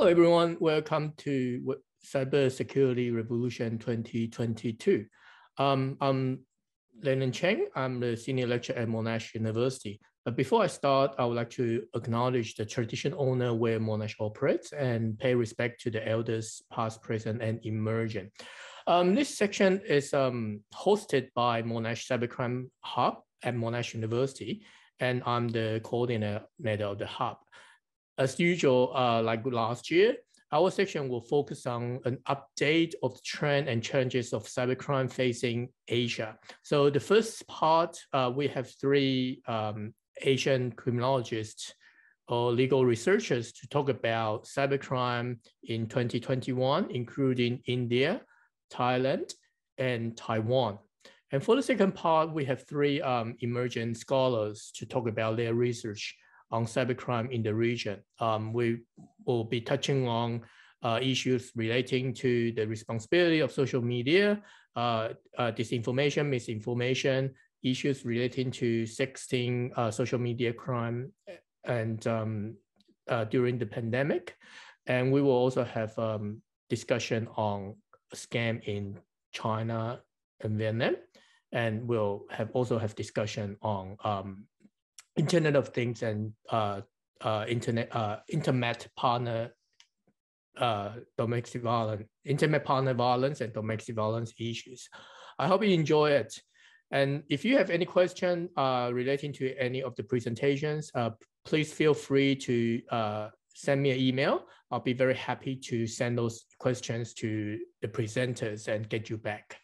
Hello, everyone. Welcome to Cybersecurity Revolution 2022. I'm Lennon Chang. I'm the senior lecturer at Monash University. But before I start, I would like to acknowledge the tradition owner where Monash operates and pay respect to the elders past, present, and emerging. This section is hosted by Monash Cybercrime Hub at Monash University, and I'm the coordinator of the hub. As usual, like last year, our section will focus on an update of the trend and challenges of cybercrime facing Asia. So the first part, we have three Asian criminologists or legal researchers to talk about cybercrime in 2021, including India, Thailand, and Taiwan. And for the second part, we have three emerging scholars to talk about their research on cybercrime in the region. We will be touching on issues relating to the responsibility of social media, disinformation, misinformation, issues relating to sexting, social media crime, and during the pandemic. And we will also have discussion on scam in China and Vietnam. And we'll also have discussion on Internet of Things and internet partner domestic violence, internet partner violence and domestic violence issues. I hope you enjoy it. And if you have any question relating to any of the presentations, please feel free to send me an email. I'll be very happy to send those questions to the presenters and get you back.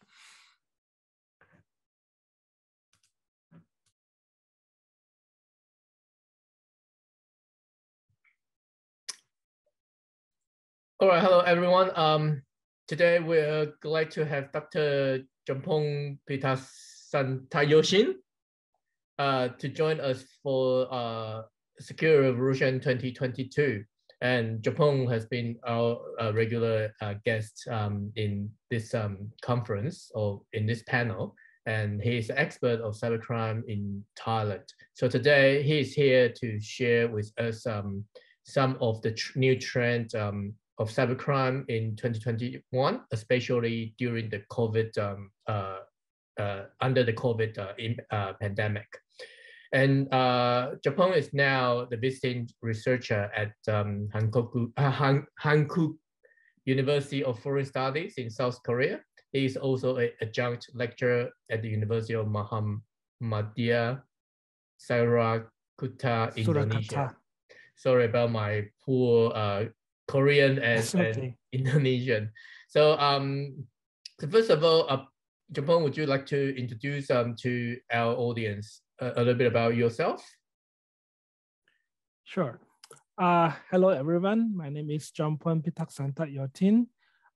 All right, hello everyone. Today we're glad to have Dr. Jompon Pitaksantayothin to join us for Security Revolution 2022. And Jompon has been our regular guest in this conference or in this panel, and he's an expert of cybercrime in Thailand. So today he's here to share with us some of the new trends of cybercrime in 2021, especially during the COVID, under the COVID pandemic. And Jompon is now the visiting researcher at Hankuk University of Foreign Studies in South Korea. He is also an adjunct lecturer at the University of Muhammadiyah Surakarta, Indonesia. Sorry about my poor Korean and Indonesian. So, so first of all, Jompon, would you like to introduce to our audience a little bit about yourself? Sure. Hello, everyone. My name is Jompon Pitaksantayothin.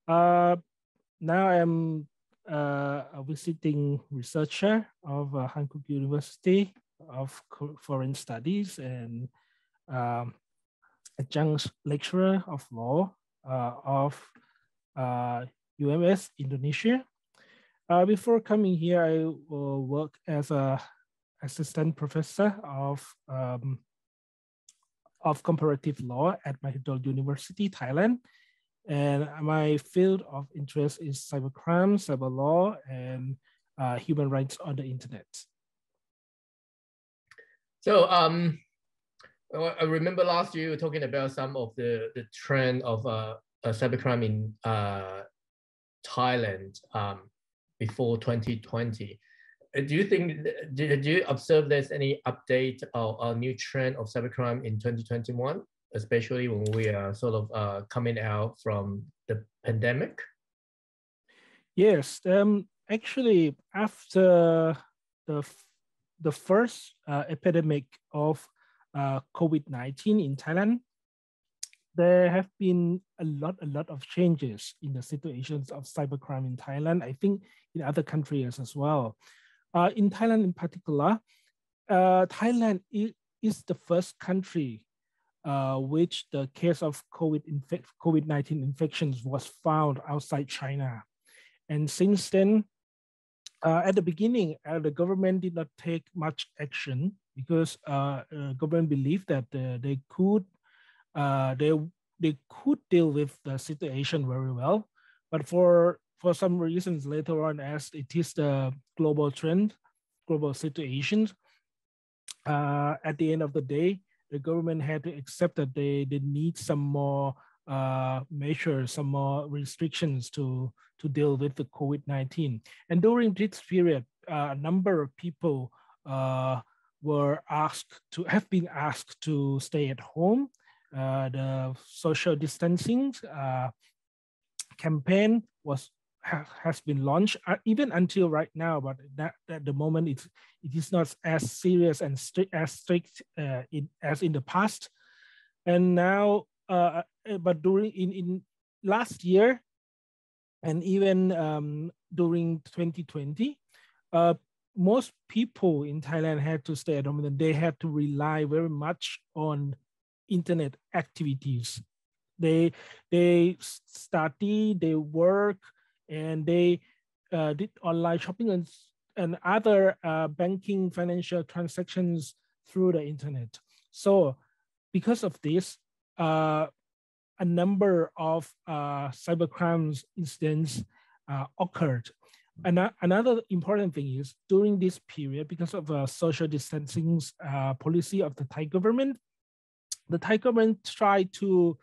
Now I'm a visiting researcher of Hankuk University of Foreign Studies and adjunct lecturer of law of UMS Indonesia. Before coming here, I worked as an assistant professor of comparative law at Monash University, Thailand. And my field of interest is cybercrime, cyber law, and human rights on the internet. So I remember last year you were talking about some of the trend of cybercrime in Thailand before 2020. Do you think, did you observe there's any update or new trend of cybercrime in 2021, especially when we are sort of coming out from the pandemic? Yes, actually after the first epidemic of COVID-19 in Thailand, there have been a lot of changes in the situations of cybercrime in Thailand. I think in other countries as well. In Thailand in particular, Thailand is the first country which the case of COVID-19 infections was found outside China. And since then, at the beginning, the government did not take much action because government believed that they they could deal with the situation very well. But for some reasons later on, as it is the global trend, global situation, at the end of the day, the government had to accept that they need some more measures, some more restrictions to deal with the COVID-19. And during this period, a number of people have been asked to stay at home. The social distancing campaign has been launched even until right now, but at the moment it is not as serious and strict as in the past. And now, but during in last year and even during 2020, most people in Thailand had to stay at home, and they had to rely very much on internet activities. They study, they work, and they did online shopping and other banking financial transactions through the internet. So because of this, a number of cybercrimes incidents occurred. And another important thing is during this period, because of social distancing policy of the Thai government tried to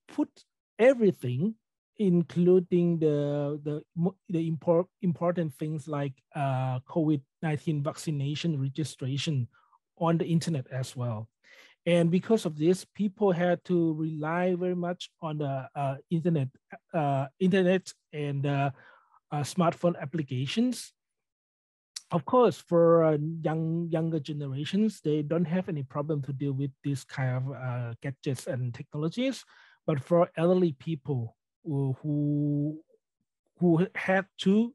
put everything, including the important things like COVID-19 vaccination registration on the internet as well. And because of this, people had to rely very much on the internet and smartphone applications. Of course, for younger generations, they don't have any problem to deal with this kind of gadgets and technologies. But for elderly people who have to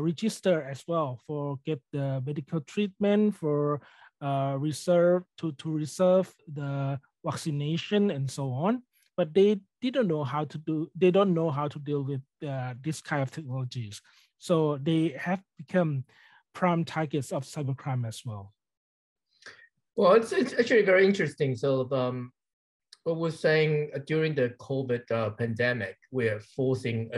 register as well for get the medical treatment, for reserve the vaccination and so on, but they don't know how to deal with this kind of technologies. So they have become prime targets of cybercrime as well. Well, it's actually very interesting. So what we're saying during the COVID pandemic, we're forcing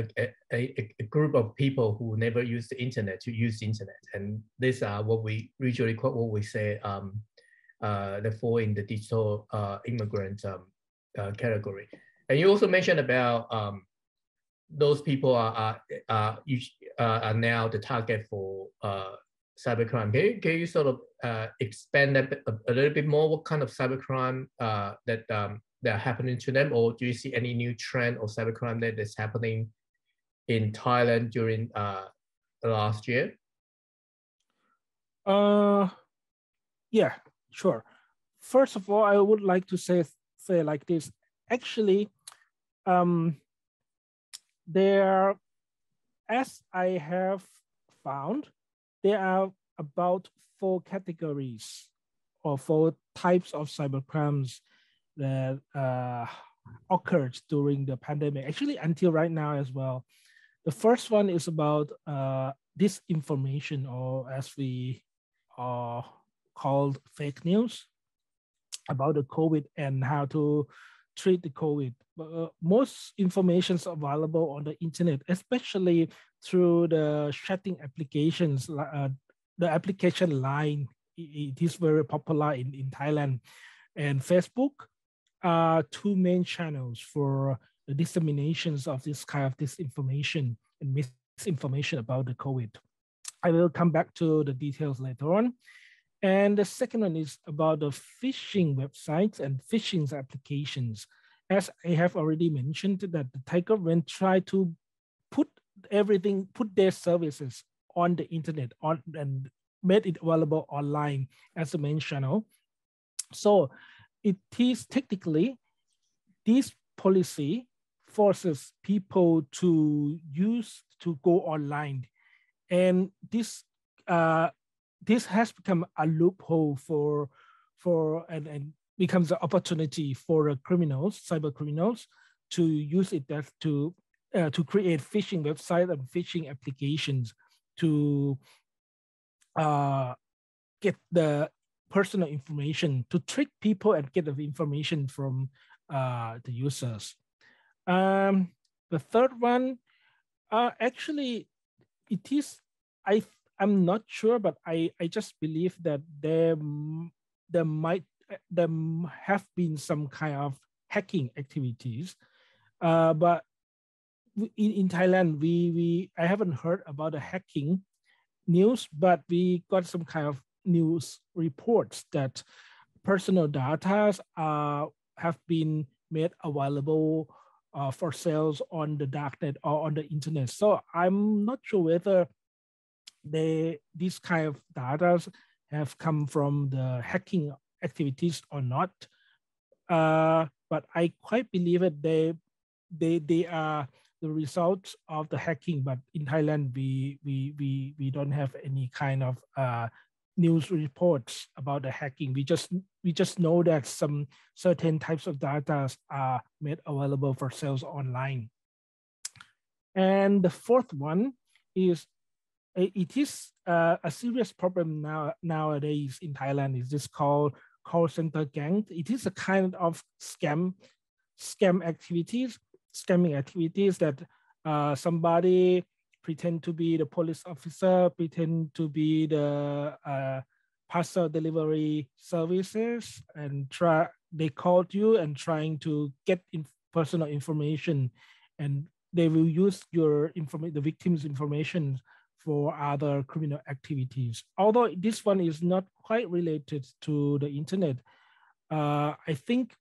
a group of people who never used the internet to use the internet. And these are what we usually call, what we say, they fall in the digital immigrant category. And you also mentioned about those people are now the target for cybercrime. Can you sort of expand a little bit more? What kind of cybercrime that are happening to them, or do you see any new trend of cybercrime that is happening in Thailand during last year? Yeah, sure. First of all, I would like to say like this. Actually, there, as I have found, there are about 4 categories or 4 types of cybercrimes that occurred during the pandemic, actually until right now as well. The first one is about disinformation, or as we called fake news about the COVID and how to treat the COVID. Most information is available on the internet, especially through the chatting applications. The application Line, it is very popular in Thailand, and Facebook are 2 main channels for the disseminations of this kind of disinformation and misinformation about the COVID. I will come back to the details later on. And the second one is about the phishing websites and phishing applications. As I have already mentioned, that the Thai government tried to put their services on the internet and made it available online as a main channel. So it is technically, this policy forces people to go online, and this has become a loophole and becomes an opportunity for criminals, cyber criminals, to use it to create phishing websites and phishing applications to get the personal information, to trick people and get the information from the users. The third one, actually, it is, I'm not sure, but I just believe that there have been some kind of hacking activities, but in Thailand, I haven't heard about the hacking news, but we got some kind of news reports that personal data have been made available for sales on the darknet or on the internet. So I'm not sure whether these kind of data have come from the hacking activities or not. But I quite believe that they are the results of the hacking. But in Thailand, we don't have any kind of news reports about the hacking. We just know that some certain types of data are made available for sales online. And the fourth one is, it is a serious problem nowadays in Thailand. Is this called call center gang? It is a kind of scamming activities that somebody pretend to be the police officer, pretend to be the parcel delivery services, and they called you and trying to get personal information, and they will use your the victim's information for other criminal activities. Although this one is not quite related to the internet, I think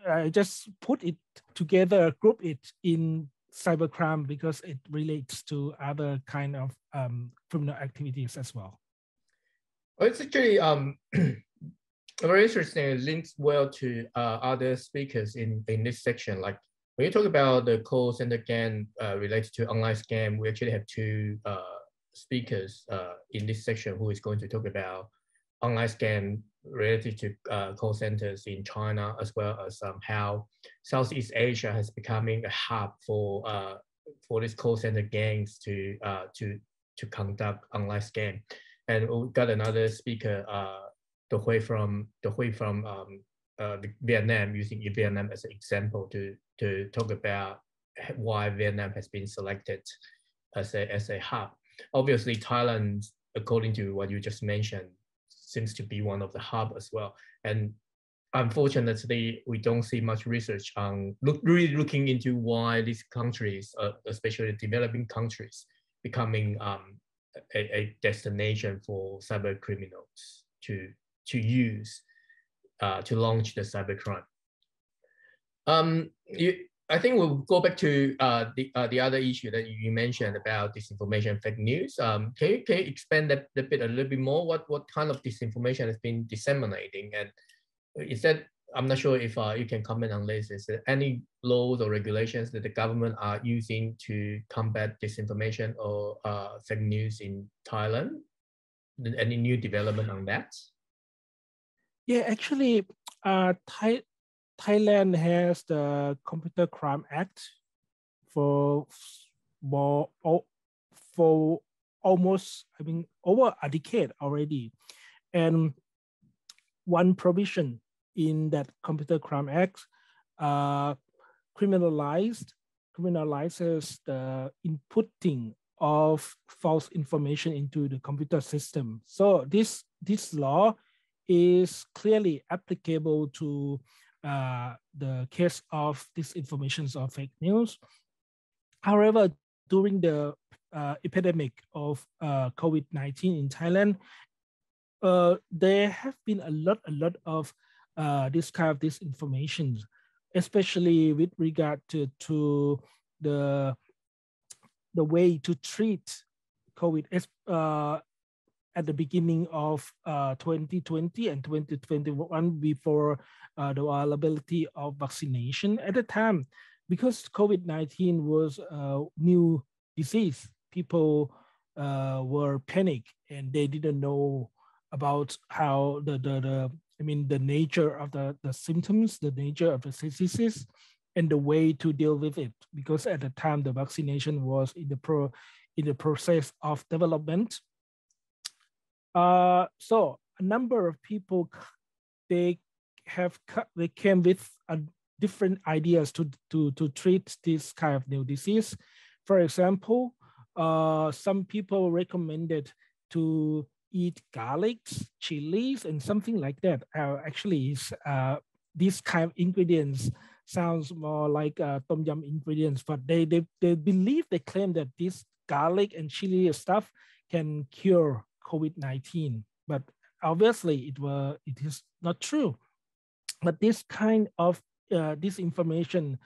I just put it together, group it in cybercrime because it relates to other kind of criminal activities as well. Well, it's actually very interesting. It links well to other speakers in this section. Like when you talk about the call center gang related to online scam, we actually have two speakers in this section who is going to talk about online scam related to call centers in China, as well as how Southeast Asia has becoming a hub for these call center gangs to conduct online scam. And we got another speaker, DUc Huy from Vietnam, using Vietnam as an example to talk about why Vietnam has been selected as a hub. Obviously, Thailand, according to what you just mentioned, seems to be one of the hub as well. And unfortunately, we don't see much research on really looking into why these countries, especially developing countries, becoming a destination for cyber criminals to use to launch the cybercrime. I think we'll go back to the other issue that you mentioned about disinformation, fake news. Can you expand that a little bit more? What kind of disinformation has been disseminating, and is that, I'm not sure if you can comment on this. Is there any laws or regulations that the government are using to combat disinformation or fake news in Thailand? Any new development on that? Yeah, actually, Thailand has the Computer Crime Act for almost, over a decade already. And one provision in that Computer Crime Act criminalizes the inputting of false information into the computer system. So this law is clearly applicable to the case of disinformation or fake news. However, during the epidemic of COVID-19 in Thailand, there have been a lot of this kind of disinformation, especially with regard to the way to treat COVID at the beginning of 2020 and 2021, before the availability of vaccination. At the time, because COVID-19 was a new disease, people were panicked and they didn't know about how the nature of the symptoms, the nature of the diseases, and the way to deal with it. Because at the time, the vaccination was in the process of development. So a number of people, they they came with different ideas to treat this kind of new disease. For example, some people recommended to eat garlics, chilies, and something like that. Actually, these kind of ingredients sounds more like tom yum ingredients, but they believe, they claim that this garlic and chili stuff can cure COVID-19. But obviously, it is not true. But this kind of this information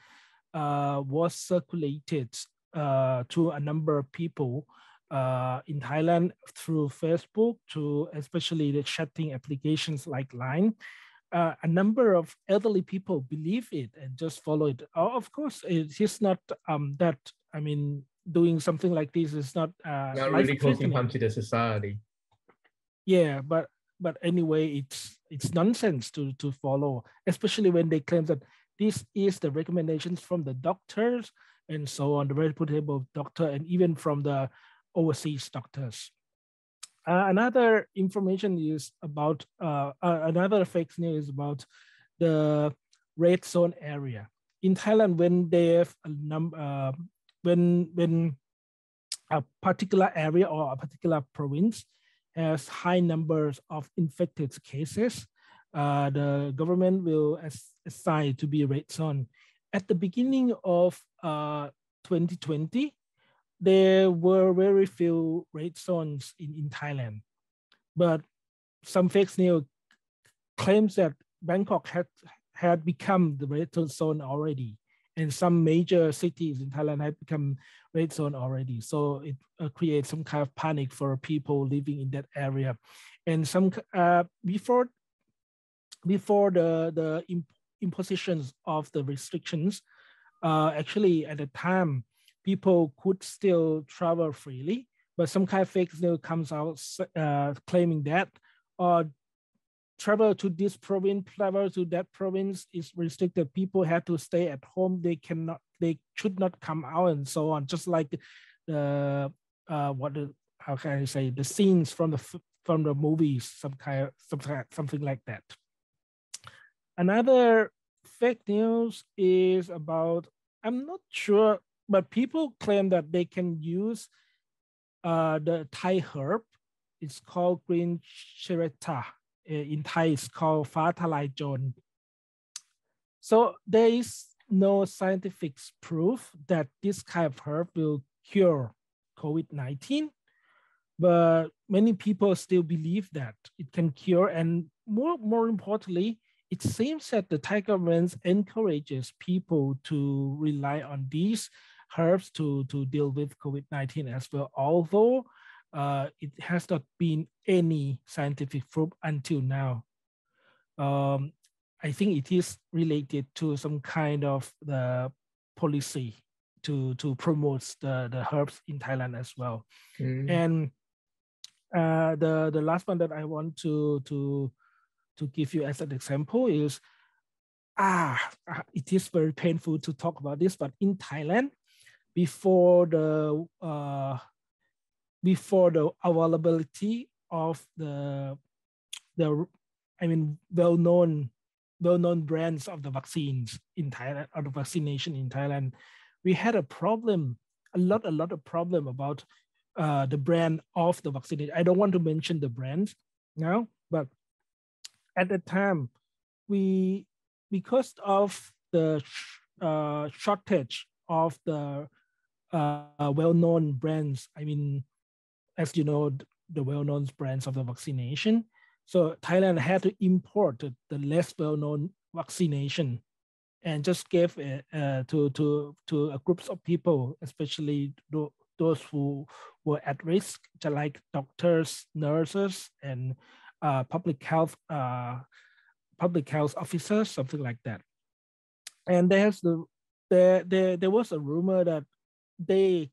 was circulated to a number of people in Thailand through Facebook, to especially the chatting applications like Line. A number of elderly people believe it and just follow it. Of course, it is not that, I mean, doing something like this is not not really causing harm to the society. Yeah, but anyway, it's nonsense to follow, especially when they claim that this is the recommendations from the doctors and so on, the reputable doctor, and even from the overseas doctors. Another information is about another fake news about the red zone area in Thailand. When they have a when a particular area or a particular province has high numbers of infected cases, the government will assign to be a red zone. At the beginning of 2020, there were very few red zones in Thailand, but some fake news claims that Bangkok had become the red zone already, and some major cities in Thailand had become red zone already. So it creates some kind of panic for people living in that area. And some before the impositions of the restrictions, actually at the time, people could still travel freely, but some kind of fake news comes out claiming that travel to this province, travel to that province is restricted. People have to stay at home. They should not come out and so on. Just like how can I say, the scenes from the movies, something like that. Another fake news is about, I'm not sure, but people claim that they can use the Thai herb. It's called green chereta. In Thai, it's called Fa Thalai Jon. So there is no scientific proof that this kind of herb will cure COVID-19, but many people still believe that it can cure. And more importantly, it seems that the Thai government encourages people to rely on these herbs to deal with COVID-19 as well, although it has not been any scientific proof until now. I think it is related to some kind of the policy to promote the herbs in Thailand as well. And the last one that I want to give you as an example is, it is very painful to talk about this, but in Thailand, before the availability of the well-known brands of the vaccines in Thailand, or the vaccination in Thailand, we had a lot of problem about the brand of the vaccination. I don't want to mention the brands now, but at the time, because of the shortage of the well-known brands, as you know, the well-known brands of the vaccination. So Thailand had to import the less well-known vaccination and just gave to groups of people, especially those who were at risk, like doctors, nurses, and public health officers, something like that. And there was a rumor that there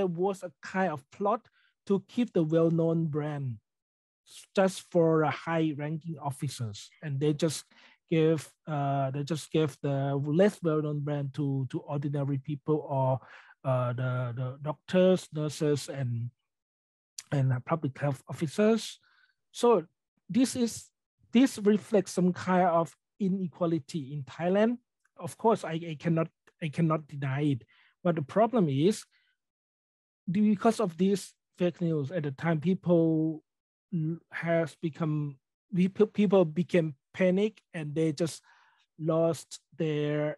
was a kind of plot to keep the well-known brand just for high-ranking officers, and they just gave the less well-known brand to ordinary people, or the doctors, nurses, and public health officers. So this reflects some kind of inequality in Thailand. Of course, I cannot deny it, but the problem is because of this fake news at the time, people became panic and they just lost their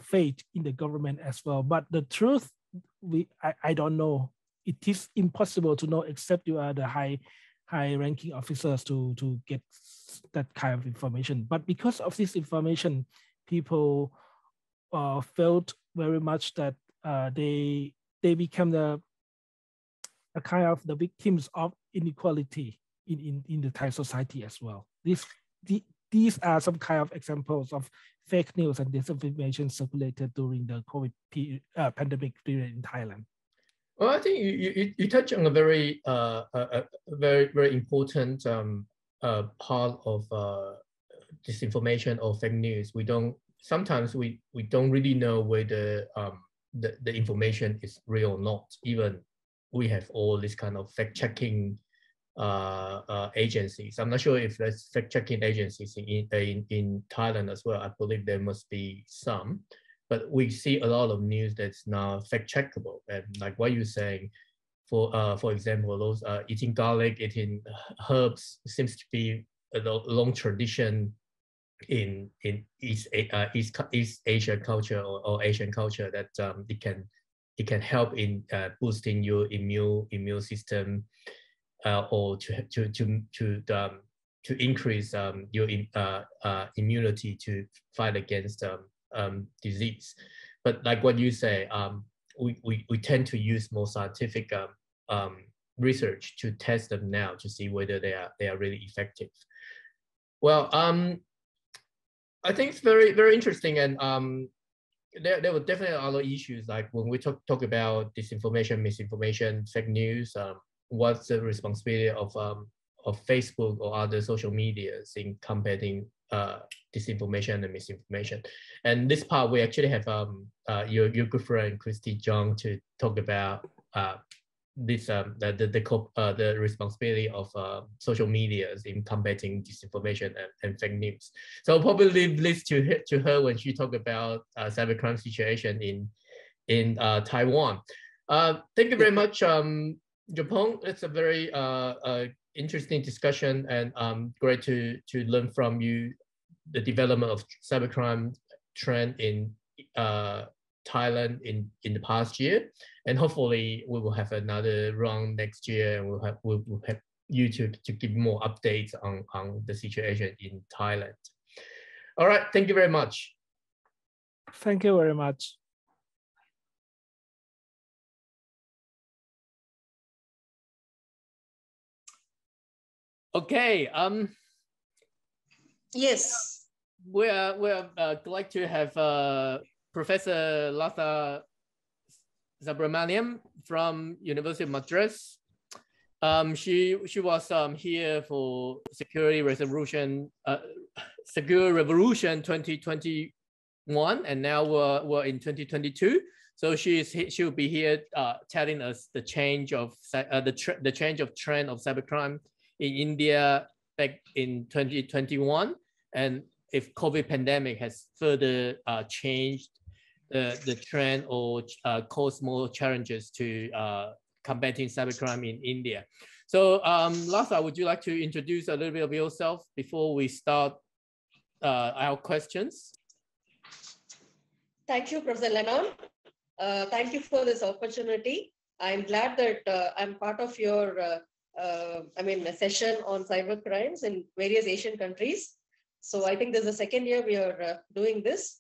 faith in the government as well. But the truth, I don't know. It is impossible to know except you are the high-ranking officers to get that kind of information. But because of this information, people felt very much that they become a kind of the victims of inequality in the Thai society as well. These are some kind of examples of fake news and disinformation circulated during the COVID pandemic period in Thailand. Well, I think you touch on a very very important part of disinformation or fake news. Sometimes we don't really know whether the information is real or not. Even we have all this kind of fact-checking agencies. I'm not sure if there's fact-checking agencies in Thailand as well. I believe there must be some. But we see a lot of news that's now fact-checkable, and like what you're saying, for example, those eating garlic, eating herbs seems to be a long tradition in East Asia culture or Asian culture that it can help in boosting your immune system or to increase your immunity to fight against disease. But like what you say, we tend to use more scientific research to test them now to see whether they are really effective. Well, I think it's very interesting, and there were definitely other issues, like when we talk about disinformation, misinformation, fake news. What's the responsibility of Facebook or other social medias in combating disinformation and misinformation? And this part we actually have your good friend Christy Chang to talk about this the responsibility of social medias in combating disinformation and fake news. So I'll probably leave this to her when she talk about cybercrime situation in Taiwan. Thank you very much, Jompon. It's a very interesting discussion, and great to learn from you the development of cybercrime trend in Thailand in the past year, and hopefully we will have another round next year, and we'll have you to give more updates on the situation in Thailand. All right, thank you very much. Thank you very much. Okay. Yes. We're glad to have Professor Latha Subramanian from University of Madras. She was here for Security Revolution 2021, and now we're in 2022. So she'll be here telling us the change of the change of trend of cybercrime in India back in 2021, and if COVID pandemic has further changed the trend or caused more challenges to combating cybercrime in India. So Latha, would you like to introduce a little bit of yourself before we start our questions? Thank you, Professor Lennon. Thank you for this opportunity. I'm glad that I'm part of your a session on cybercrimes in various Asian countries. So I think this is the second year we are doing this.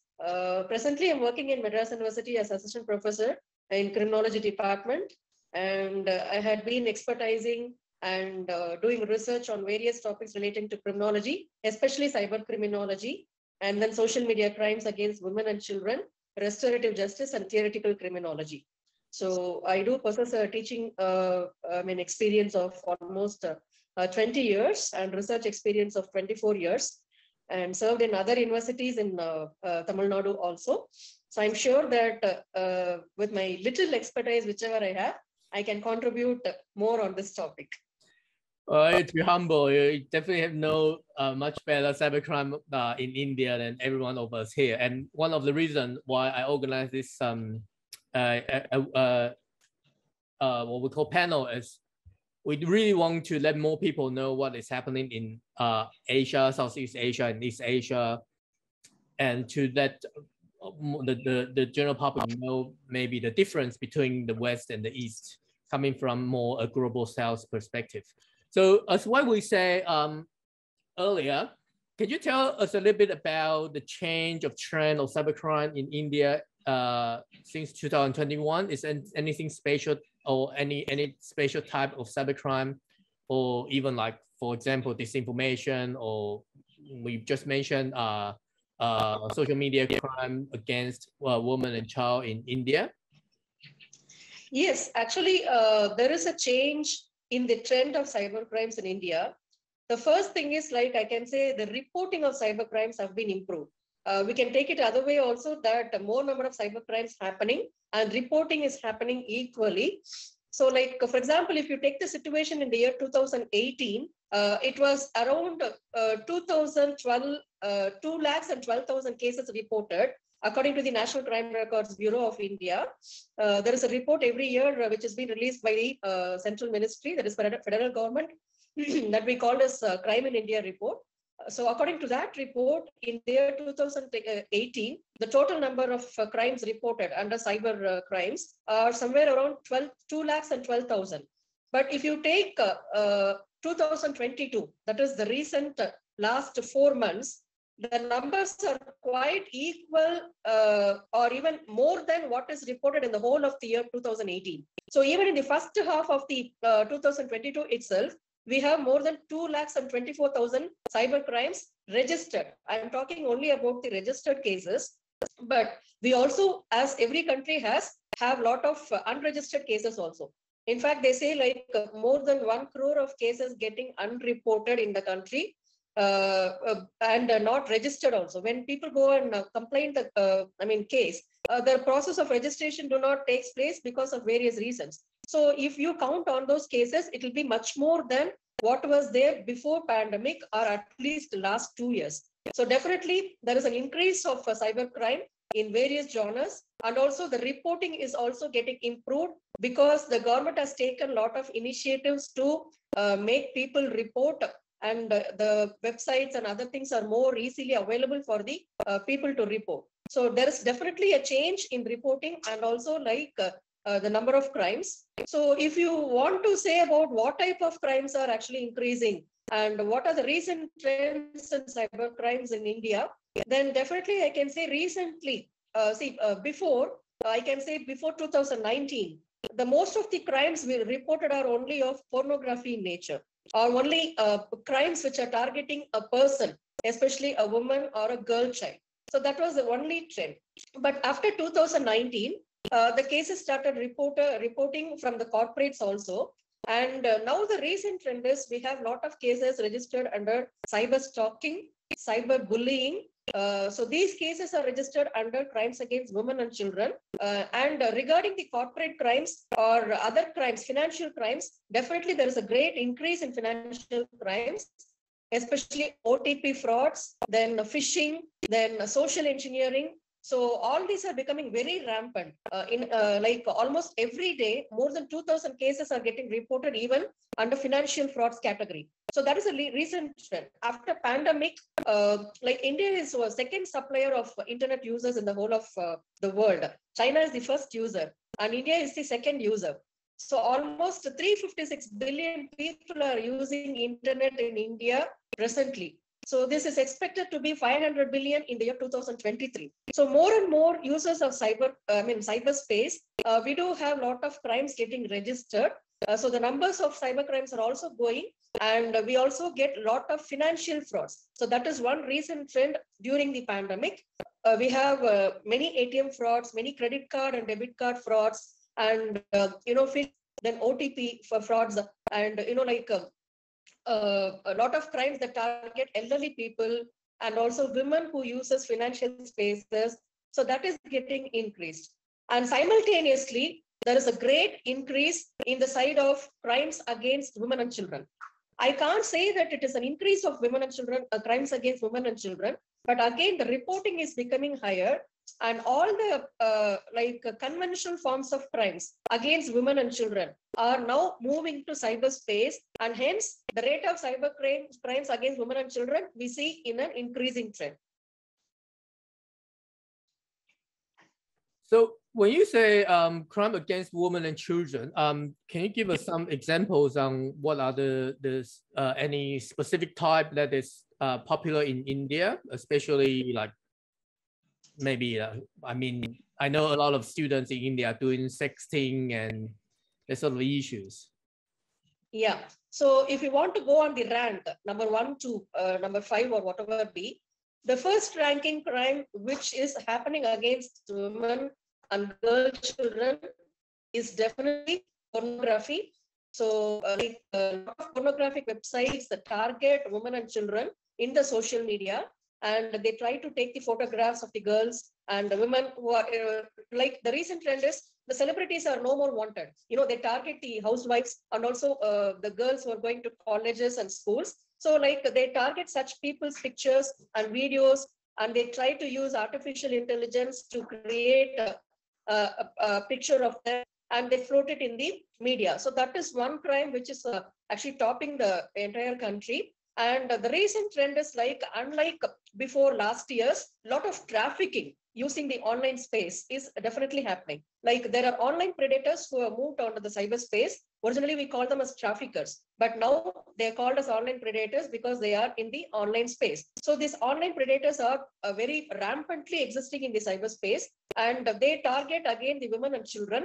Presently, I'm working in Madras University as assistant professor in criminology department, and I had been expertising and doing research on various topics relating to criminology, especially cybercriminology, and then social media crimes against women and children, restorative justice, and theoretical criminology. So I do possess a teaching experience of almost 20 years and research experience of 24 years, and served in other universities in Tamil Nadu also. So I'm sure that with my little expertise, whichever I have, I can contribute more on this topic. To be humble, you definitely have no much better cybercrime in India than every one of us here. And one of the reasons why I organized this what we call panel is we really want to let more people know what is happening in Asia, Southeast Asia, and East Asia, and to let the general public know maybe the difference between the West and the East, coming from more a global South perspective. So as what we say earlier, can you tell us a little bit about the change of trend of cybercrime in India since 2021? Is anything special or any special type of cybercrime, or even like, for example, disinformation, or we just mentioned social media crime against women and child in India? Yes, actually, there is a change in the trend of cybercrimes in India. The first thing is, like I can say, the reporting of cybercrimes have been improved. We can take it other way also, that more number of cybercrimes happening and reporting is happening equally. So like, for example, if you take the situation in the year 2018, it was around 212,000 cases reported. According to the National Crime Records Bureau of India, there is a report every year which has been released by the Central Ministry, that is federal government, that we call as Crime in India report. So according to that report, in the year 2018, the total number of crimes reported under cyber crimes are somewhere around 212,000. But if you take 2022, that is the recent last 4 months, the numbers are quite equal or even more than what is reported in the whole of the year 2018. So even in the first half of the 2022 itself, we have more than 224,000 cyber crimes registered. I am talking only about the registered cases, but we also, as every country has, have a lot of unregistered cases also. In fact, they say like more than 1 crore of cases getting unreported in the country and not registered also. When people go and complain the case, the process of registration do not take place because of various reasons. So if you count on those cases, it will be much more than what was there before pandemic, or at least the last 2 years. So definitely there is an increase of cybercrime in various genres, and also the reporting is also getting improved because the government has taken a lot of initiatives to make people report, and the websites and other things are more easily available for the people to report. So there is definitely a change in reporting and also like the number of crimes. So if you want to say about what type of crimes are actually increasing and what are the recent trends in cyber crimes in India, then definitely I can say recently, before 2019, the most of the crimes we reported are only of pornography in nature, or only crimes which are targeting a person, especially a woman or a girl child. So that was the only trend. But after 2019, the cases started reporting from the corporates also. And now the recent trend is we have a lot of cases registered under cyber stalking, cyber bullying. So these cases are registered under crimes against women and children. And regarding the corporate crimes or other crimes, financial crimes, definitely there is a great increase in financial crimes, especially OTP frauds, then phishing, then social engineering. So all these are becoming very rampant. Like almost every day, more than 2,000 cases are getting reported even under financial frauds category. So that is a recent trend. After pandemic, like India is a second supplier of internet users in the whole of the world. China is the first user and India is the second user. So almost 356 billion people are using internet in India presently. So this is expected to be 500 billion in the year 2023. So more and more users of cyberspace, we do have a lot of crimes getting registered. So the numbers of cyber crimes are also going, and we also get a lot of financial frauds. So that is one recent trend during the pandemic. We have many ATM frauds, many credit card and debit card frauds, and then OTP for frauds, and a lot of crimes that target elderly people and also women who uses financial spaces. So that is getting increased. And simultaneously, there is a great increase in the side of crimes against women and children. I can't say that it is an increase of women and children, crimes against women and children, but again, the reporting is becoming higher, and all the conventional forms of crimes against women and children are now moving to cyberspace, and hence the rate of cyber crimes against women and children we see in an increasing trend. So when you say crime against women and children, can you give us some examples on what are any specific type that is popular in India, especially like maybe, I mean, I know a lot of students in India are doing sexting and that sort of issues. Yeah, so if you want to go on the rank, number 1 to number 5 or whatever it be, the first ranking crime which is happening against women and girl children is definitely pornography. So a lot of pornographic websites that target women and children in the social media, and they try to take the photographs of the girls and the women who are like the recent trend is the celebrities are no more wanted. You know, they target the housewives and also the girls who are going to colleges and schools. So like they target such people's pictures and videos, and they try to use artificial intelligence to create a picture of them, and they float it in the media. So that is one crime which is actually topping the entire country. And the recent trend is like, unlike before last years, a lot of trafficking using the online space is definitely happening. Like there are online predators who have moved onto the cyberspace. Originally, we call them as traffickers, but now they're called as online predators because they are in the online space. So these online predators are very rampantly existing in the cyberspace, and they target again the women and children,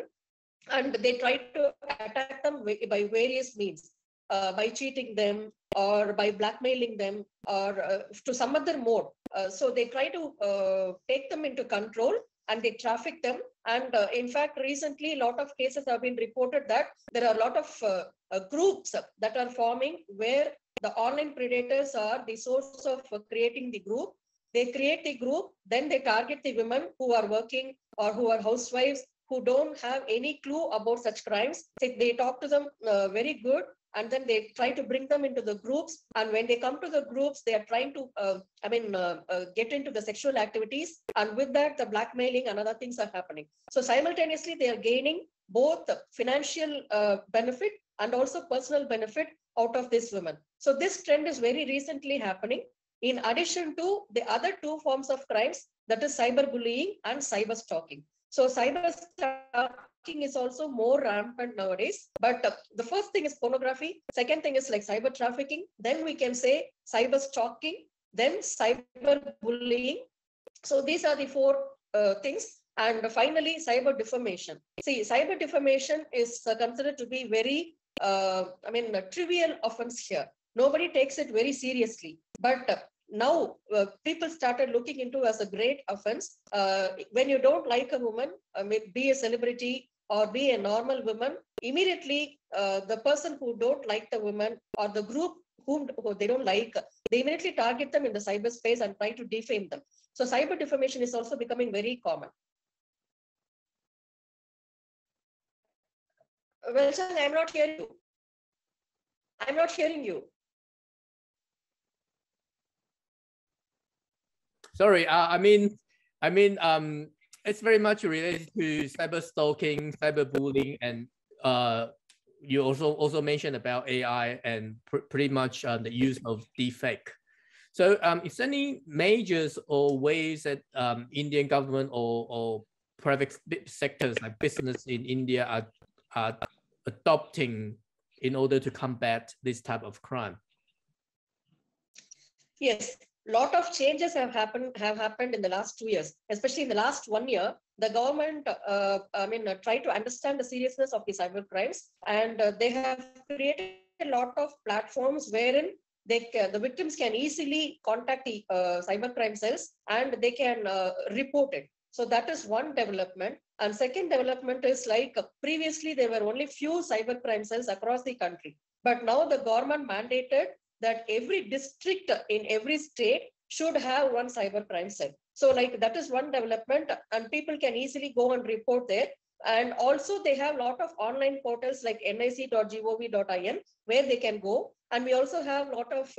and they try to attack them by various means. By cheating them or by blackmailing them or to some other mode. So they try to take them into control and they traffic them. And in fact, recently, a lot of cases have been reported that there are a lot of groups that are forming where the online predators are the source of creating the group. They create the group, then they target the women who are working or who are housewives, who don't have any clue about such crimes. They talk to them very good, and then they try to bring them into the groups. And when they come to the groups, they are trying to, get into the sexual activities. And with that, the blackmailing and other things are happening. So simultaneously, they are gaining both financial benefit and also personal benefit out of these women. So this trend is very recently happening, in addition to the other two forms of crimes, that is cyberbullying and cyber stalking. So cyber stalking is also more rampant nowadays. But the first thing is pornography. Second thing is like cyber trafficking. Then we can say cyber stalking, then cyberbullying. So these are the four things. And finally, cyber defamation. See, cyber defamation is considered to be very, a trivial offense here. Nobody takes it very seriously. But now people started looking into as a great offense. When you don't like a woman, be a celebrity or be a normal woman, immediately the person who don't like the woman or the group who they don't like, they immediately target them in the cyberspace and try to defame them. So cyber defamation is also becoming very common. Well, Chang, I'm not hearing you. I'm not hearing you. Sorry, it's very much related to cyber stalking, cyberbullying, and you also mentioned about AI and pretty much the use of deepfake. So is there any measures or ways that Indian government or private sectors like business in India are adopting in order to combat this type of crime? Yes, a lot of changes have happened in the last 2 years, especially in the last 1 year. The government, tried to understand the seriousness of the cyber crimes, and they have created a lot of platforms wherein the victims can easily contact the cybercrime cells and they can report it. So that is one development. And second development is like previously there were only few cybercrime cells across the country, but now the government mandated that every district in every state should have one cybercrime cell. So like that is one development, and people can easily go and report there. And also they have a lot of online portals like nic.gov.in where they can go. And we also have a lot of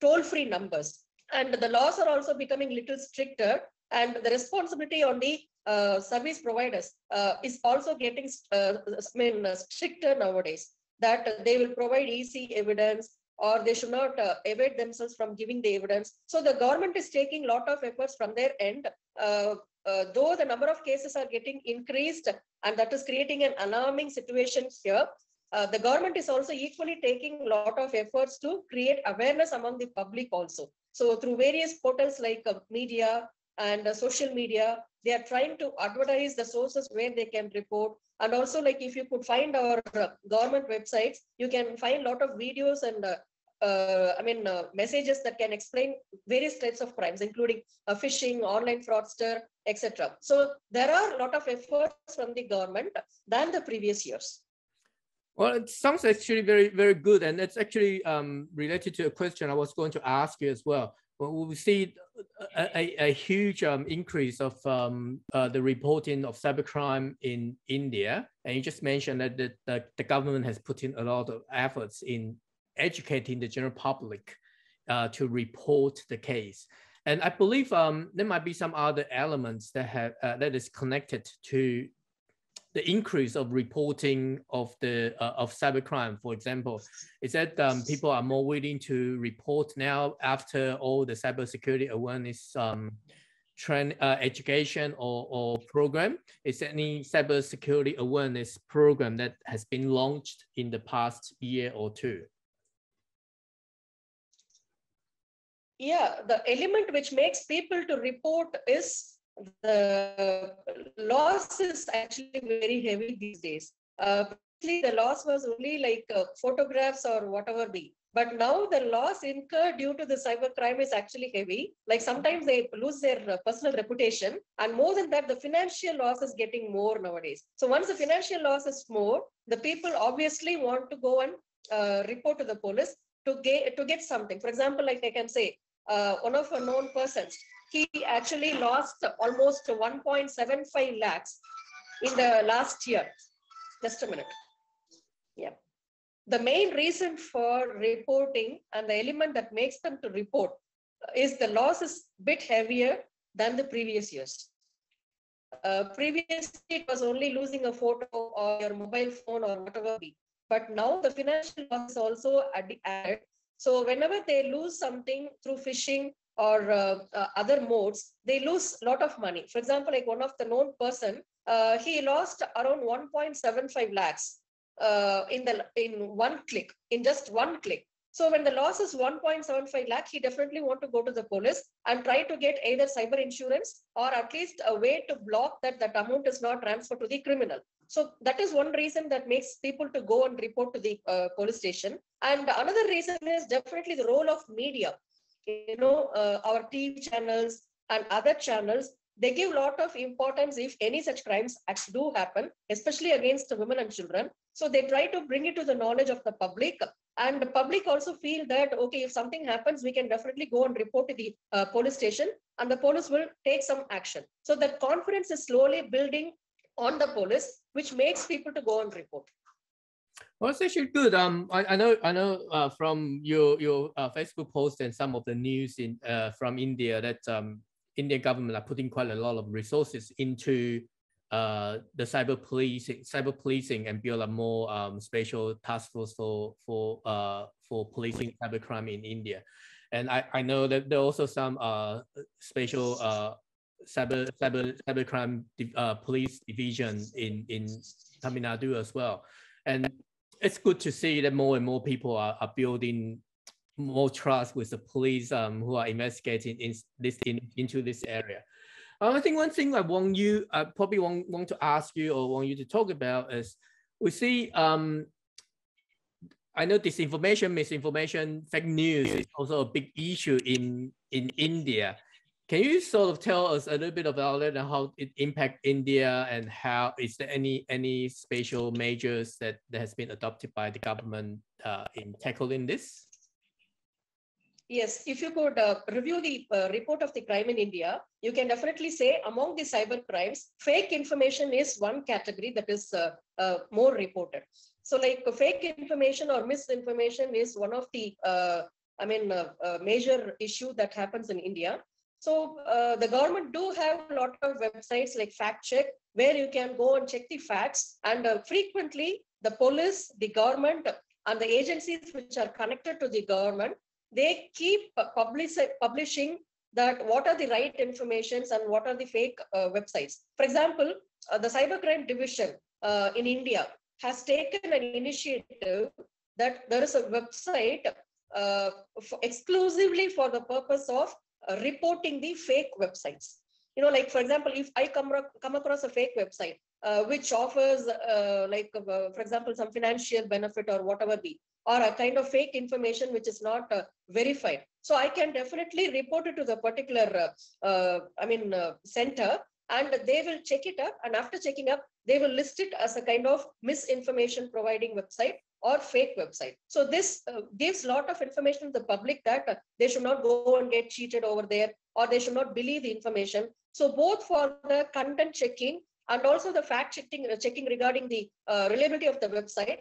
toll-free numbers. And the laws are also becoming little stricter, and the responsibility on the service providers is also getting stricter nowadays, that they will provide easy evidence, or they should not evade themselves from giving the evidence. So the government is taking a lot of efforts from their end, though the number of cases are getting increased, and that is creating an alarming situation here. The government is also equally taking a lot of efforts to create awareness among the public also. So through various portals like media and social media, they are trying to advertise the sources where they can report. And also, like, if you could find our government websites, you can find a lot of videos and messages that can explain various types of crimes, including phishing, online fraudster, etc. So there are a lot of efforts from the government than the previous years. Well, it sounds actually very, very good. And it's actually related to a question I was going to ask you as well. Well, we see a huge increase of the reporting of cybercrime in India. And you just mentioned that the government has put in a lot of efforts in educating the general public to report the case. And I believe there might be some other elements that is connected to the increase of reporting of cybercrime. For example, is that people are more willing to report now after all the cybersecurity awareness trend education or program? Is there any cybersecurity awareness program that has been launched in the past year or two? Yeah, the element which makes people to report is the loss is actually very heavy these days. Previously, the loss was only like photographs or whatever be. But now the loss incurred due to the cybercrime is actually heavy. Like sometimes they lose their personal reputation. And more than that, the financial loss is getting more nowadays. So once the financial loss is more, the people obviously want to go and report to the police to get something. For example, like I can say, one of a known persons, he actually lost almost 1.75 lakhs in the last year. Just a minute. Yeah. The main reason for reporting and the element that makes them to report is the loss is a bit heavier than the previous years. Previously, it was only losing a photo or your mobile phone or whatever be. But now the financial loss is also added. So whenever they lose something through phishing or other modes, they lose a lot of money. For example, like one of the known person, he lost around 1.75 lakhs in one click, in just one click. So when the loss is 1.75 lakh, he definitely want to go to the police and try to get either cyber insurance or at least a way to block that amount is not transferred to the criminal. So that is one reason that makes people to go and report to the police station. And another reason is definitely the role of media. You know, our TV channels and other channels, they give a lot of importance if any such crimes do happen, especially against women and children. So they try to bring it to the knowledge of the public. And the public also feel that, okay, if something happens, we can definitely go and report to the police station and the police will take some action. So that confidence is slowly building on the police, which makes people to go and report. Well, it's actually good. I know from your Facebook post and some of the news from India that Indian government are putting quite a lot of resources into the cyber policing and build a more special task force for policing cybercrime in India. And I know that there are also some special cybercrime police division in Tamil Nadu as well. And it's good to see that more and more people are building more trust with the police who are investigating into this area. I think one thing I probably want to ask you or want you to talk about is we see, I know disinformation, misinformation, fake news is also a big issue in India. Can you sort of tell us a little bit about it and how it impacts India, and how is there any special measures that has been adopted by the government in tackling this? Yes, if you could review the report of the crime in India, you can definitely say among the cyber crimes, fake information is one category that is more reported. So like fake information or misinformation is one of the, major issue that happens in India. So the government do have a lot of websites like Fact Check, where you can go and check the facts. And frequently the police, the government, and the agencies which are connected to the government, they keep publishing that what are the right informations and what are the fake websites. For example, the Cybercrime division in India has taken an initiative that there is a website exclusively for the purpose of reporting the fake websites. You know, like for example, if I come across a fake website which offers for example, some financial benefit or whatever be, or a kind of fake information which is not verified. So I can definitely report it to the particular center, and they will check it up. And after checking up, they will list it as a kind of misinformation providing website or fake website. So this gives a lot of information to the public that they should not go and get cheated over there, or they should not believe the information. So both for the content checking and also the fact checking regarding the reliability of the website,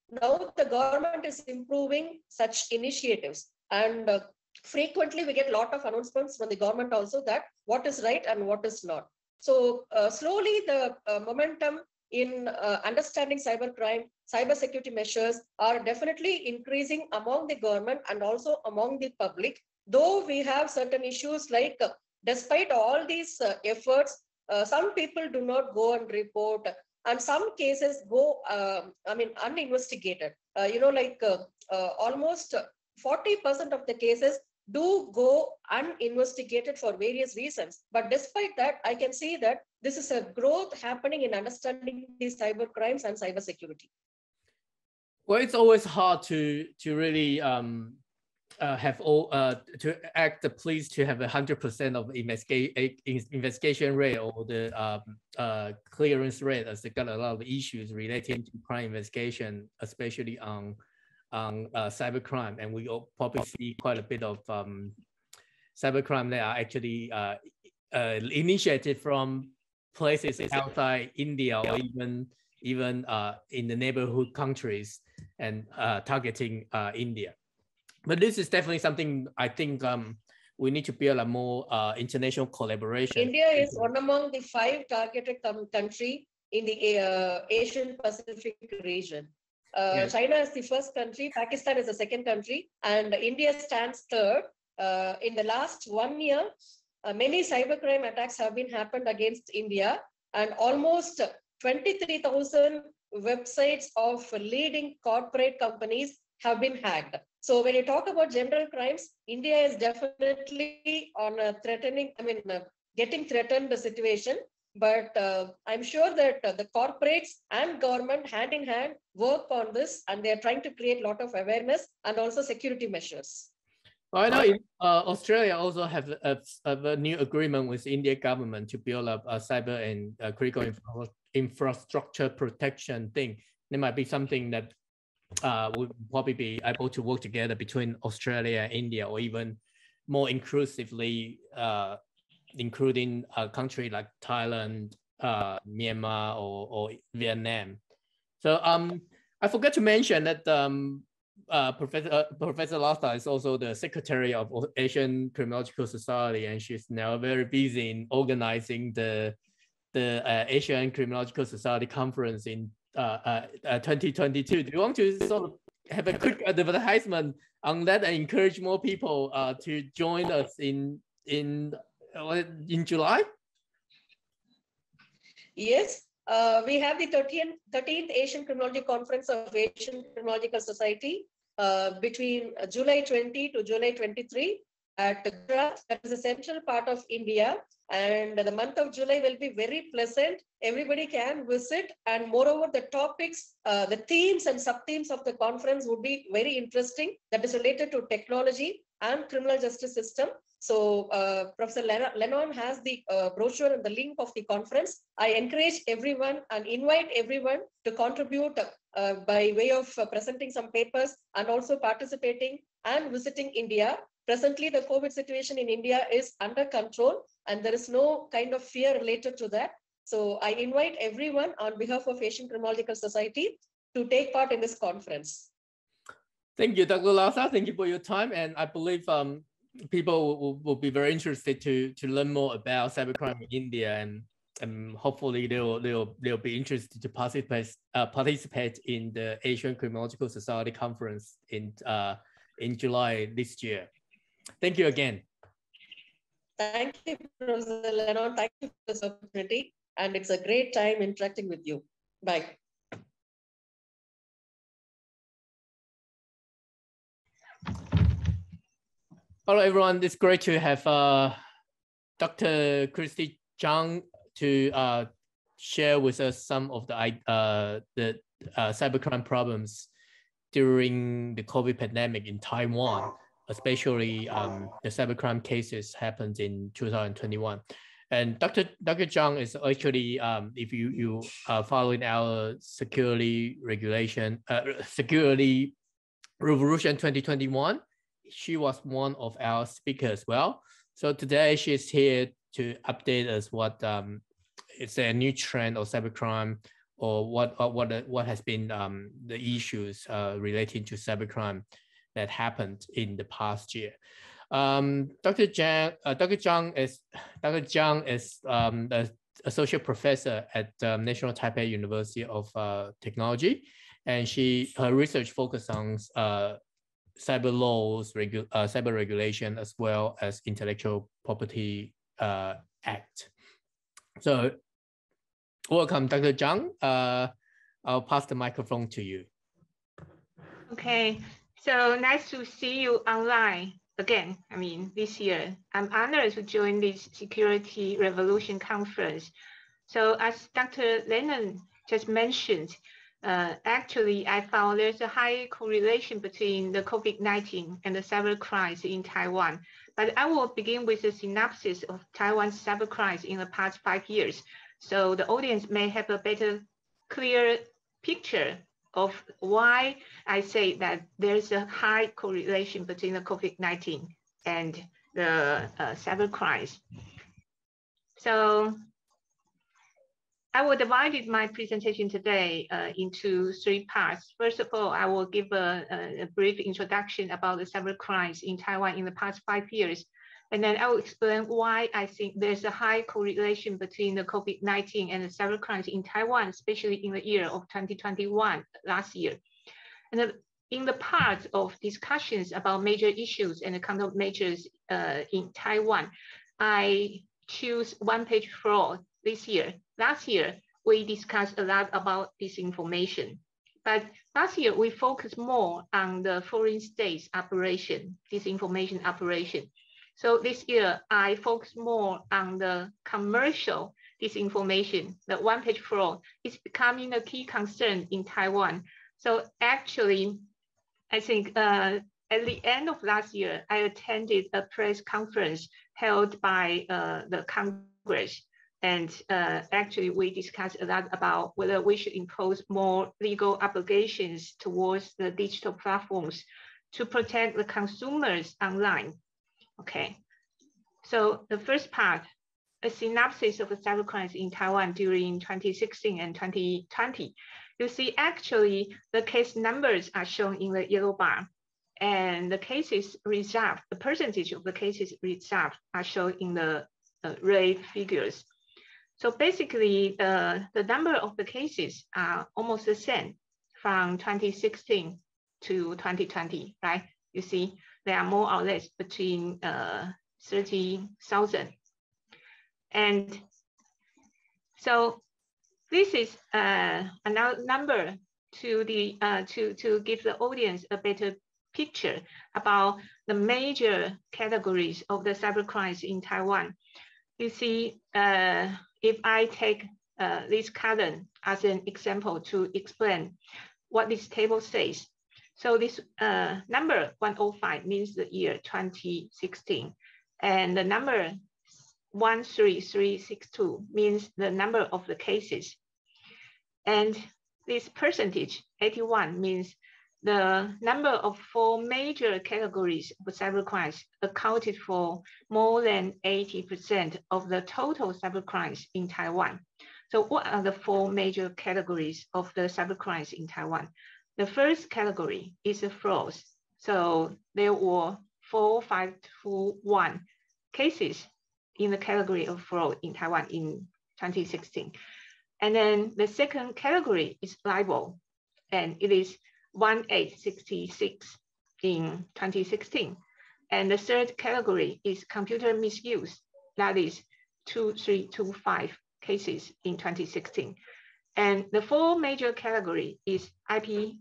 now the government is improving such initiatives, and frequently we get a lot of announcements from the government also that what is right and what is not. So slowly the momentum in understanding cybercrime, cybersecurity measures are definitely increasing among the government and also among the public. Though we have certain issues like despite all these efforts, some people do not go and report, and some cases go, uninvestigated. Almost 40% of the cases do go uninvestigated for various reasons. But despite that, I can see that this is a growth happening in understanding these cyber crimes and cybersecurity. Well, it's always hard to really to act the police to have 100% of investigation rate or the clearance rate, as they got a lot of issues relating to crime investigation, especially on cybercrime. And we probably see quite a bit of cybercrime that are actually initiated from places outside India, or even in the neighborhood countries, and targeting India. But this is definitely something I think we need to build a more international collaboration. India is one among the 5 targeted countries in the Asian Pacific region. Yes. China is the first country, Pakistan is the second country, and India stands third. In the last 1 year, many cybercrime attacks have been happened against India, and almost 23,000 websites of leading corporate companies have been hacked. So when you talk about general crimes, India is definitely on a getting threatened situation. But I'm sure that the corporates and government hand in hand work on this, and they're trying to create a lot of awareness and also security measures. Well, I know Australia also have a new agreement with India government to build up a cyber and critical infrastructure protection thing. There might be something that would probably be able to work together between Australia and India, or even more inclusively, including a country like Thailand, Myanmar, or Vietnam. So I forgot to mention that Professor Latha is also the secretary of Asian Criminological Society, and she's now very busy in organizing the Asian Criminological Society conference in 2022. Do you want to sort of have a quick advertisement on that and encourage more people to join us in July? Yes, we have the 13th Asian Criminology Conference of Asian Criminological Society between July 20 to July 23 at Madras. That is a central part of India. And the month of July will be very pleasant. Everybody can visit. And moreover, the topics, the themes and sub-themes of the conference would be very interesting. That is related to technology and criminal justice system. So Professor Lennon has the brochure and the link of the conference. I encourage everyone and invite everyone to contribute by way of presenting some papers and also participating and visiting India. Presently, the COVID situation in India is under control and there is no kind of fear related to that. So I invite everyone on behalf of Asian Criminological Society to take part in this conference. Thank you, Dr. Latha. Thank you for your time. And I believe people will be very interested to learn more about cybercrime in India, and hopefully they'll be interested to participate in the Asian Criminological Society conference in July this year. Thank you again. Thank you, Professor Lennon. Thank you for this opportunity. And it's a great time interacting with you. Bye. Hello, everyone. It's great to have Dr. Christy Chang to share with us some of the cybercrime problems during the COVID pandemic in Taiwan, especially the cybercrime cases happened in 2021. And Dr. Chang is actually, if you are following our security revolution 2021, she was one of our speakers as well. So today she's here to update us what is a new trend of cybercrime, or what has been the issues relating to cybercrime that happened in the past year. Dr. Chang is an associate professor at National Taipei University of Technology, and her research focuses on cyber laws, cyber regulation, as well as intellectual property act. So welcome, Dr. Chang. I'll pass the microphone to you. Okay, so nice to see you online again. I mean, this year, I'm honored to join this Security Revolution Conference. So as Dr. Lennon just mentioned, actually, I found there's a high correlation between the COVID-19 and the cybercrimes in Taiwan. But I will begin with a synopsis of Taiwan's cybercrimes in the past 5 years, so the audience may have a better, clear picture of why I say that there's a high correlation between the COVID-19 and the cybercrimes. So I will divide my presentation today into 3 parts. First of all, I will give a brief introduction about the cybercrimes in Taiwan in the past 5 years. And then I will explain why I think there's a high correlation between the COVID-19 and the cybercrimes in Taiwan, especially in the year of 2021, last year. And then in the part of discussions about major issues and the countermeasures in Taiwan, I choose one-page fraud this year. Last year, we discussed a lot about disinformation, but last year we focused more on the foreign states operation, disinformation operation. So this year, I focus more on the commercial disinformation. The one-page fraud is becoming a key concern in Taiwan. So actually, I think at the end of last year, I attended a press conference held by the Congress. And actually, we discussed a lot about whether we should impose more legal obligations towards the digital platforms to protect the consumers online. Okay, so the first part, a synopsis of the cybercrimes in Taiwan during 2016 and 2020. You see, actually, the case numbers are shown in the yellow bar, and the cases resolved, the percentage of the cases resolved are shown in the red figures. So basically, the number of the cases are almost the same from 2016 to 2020, right? You see, there are more or less between 30,000. And so this is another number to give the audience a better picture about the major categories of the cybercrimes in Taiwan. You see, if I take this column as an example to explain what this table says. So this number 105 means the year 2016, and the number 13362 means the number of the cases. And this percentage, 81, means the number of 4 major categories of cybercrimes accounted for more than 80% of the total cybercrimes in Taiwan. So what are the 4 major categories of the cybercrimes in Taiwan? The first category is the frauds. So there were 4,521 cases in the category of fraud in Taiwan in 2016. And then the second category is libel, and it is 1,866 in 2016. And the third category is computer misuse, that is 2,325 cases in 2016. And the 4 major category is IP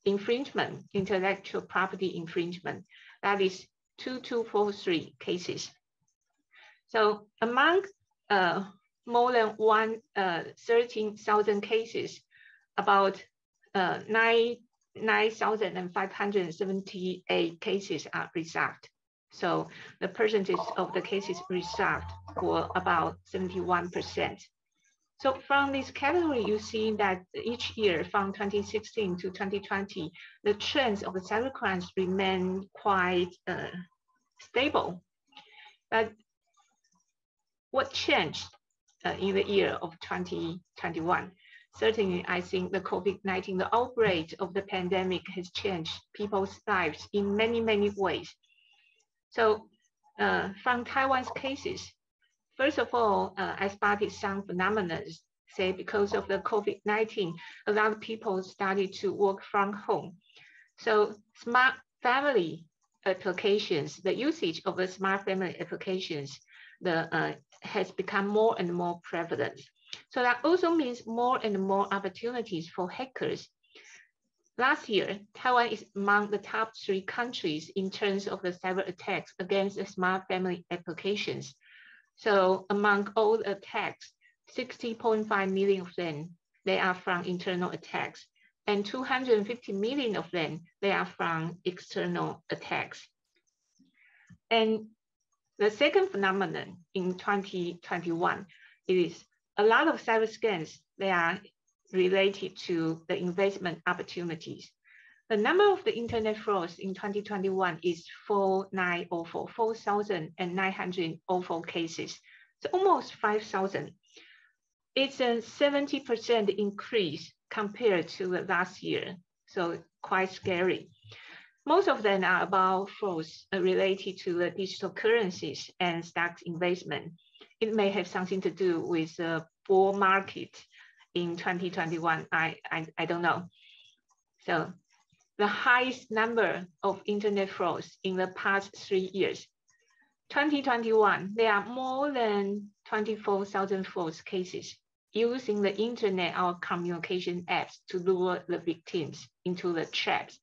infringement, intellectual property infringement, that is 2,243 cases. So among more than 13,000 cases, about 9,578 cases are resolved. So the percentage of the cases resolved were about 71%. So from this category, you see that each year from 2016 to 2020, the trends of the cybercrimes remain quite stable. But what changed in the year of 2021? Certainly, I think the COVID-19, the outbreak of the pandemic has changed people's lives in many, many ways. So from Taiwan's cases, first of all, I spotted some phenomena, say because of the COVID-19, a lot of people started to work from home. So smart family applications, the usage of the smart family applications has become more and more prevalent. So that also means more and more opportunities for hackers. Last year, Taiwan is among the top 3 countries in terms of the cyber attacks against the smart family applications. So among all the attacks, 60.5 million of them, they are from internal attacks, and 250 million of them, they are from external attacks. And the second phenomenon in 2021 is a lot of cyber scams, they are related to the investment opportunities. The number of the internet frauds in 2021 is 4,904 cases, so almost 5,000. It's a 70% increase compared to the last year, so quite scary. Most of them are about frauds related to the digital currencies and stock investment. It may have something to do with the bull market in 2021, I don't know. So the highest number of internet frauds in the past 3 years. 2021, there are more than 24,000 fraud cases using the internet or communication apps to lure the victims into the traps.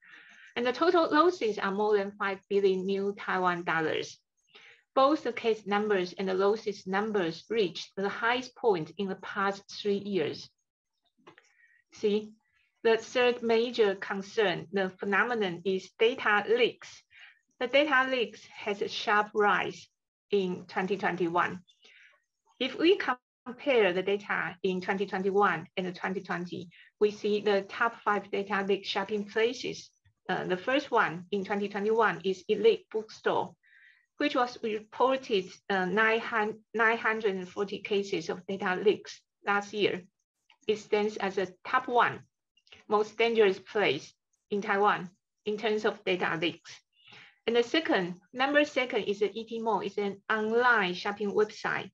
And the total losses are more than 5 billion new Taiwan dollars. Both the case numbers and the losses numbers reached the highest point in the past 3 years. See, the third major concern, the phenomenon is data leaks. The data leaks has a sharp rise in 2021. If we compare the data in 2021 and 2020, we see the top 5 data leak shopping places. The first one in 2021 is Elite Bookstore, which was reported 940 cases of data leaks last year. It stands as a top 1 most dangerous place in Taiwan in terms of data leaks. And the number second is the ET Mall. It's an online shopping website.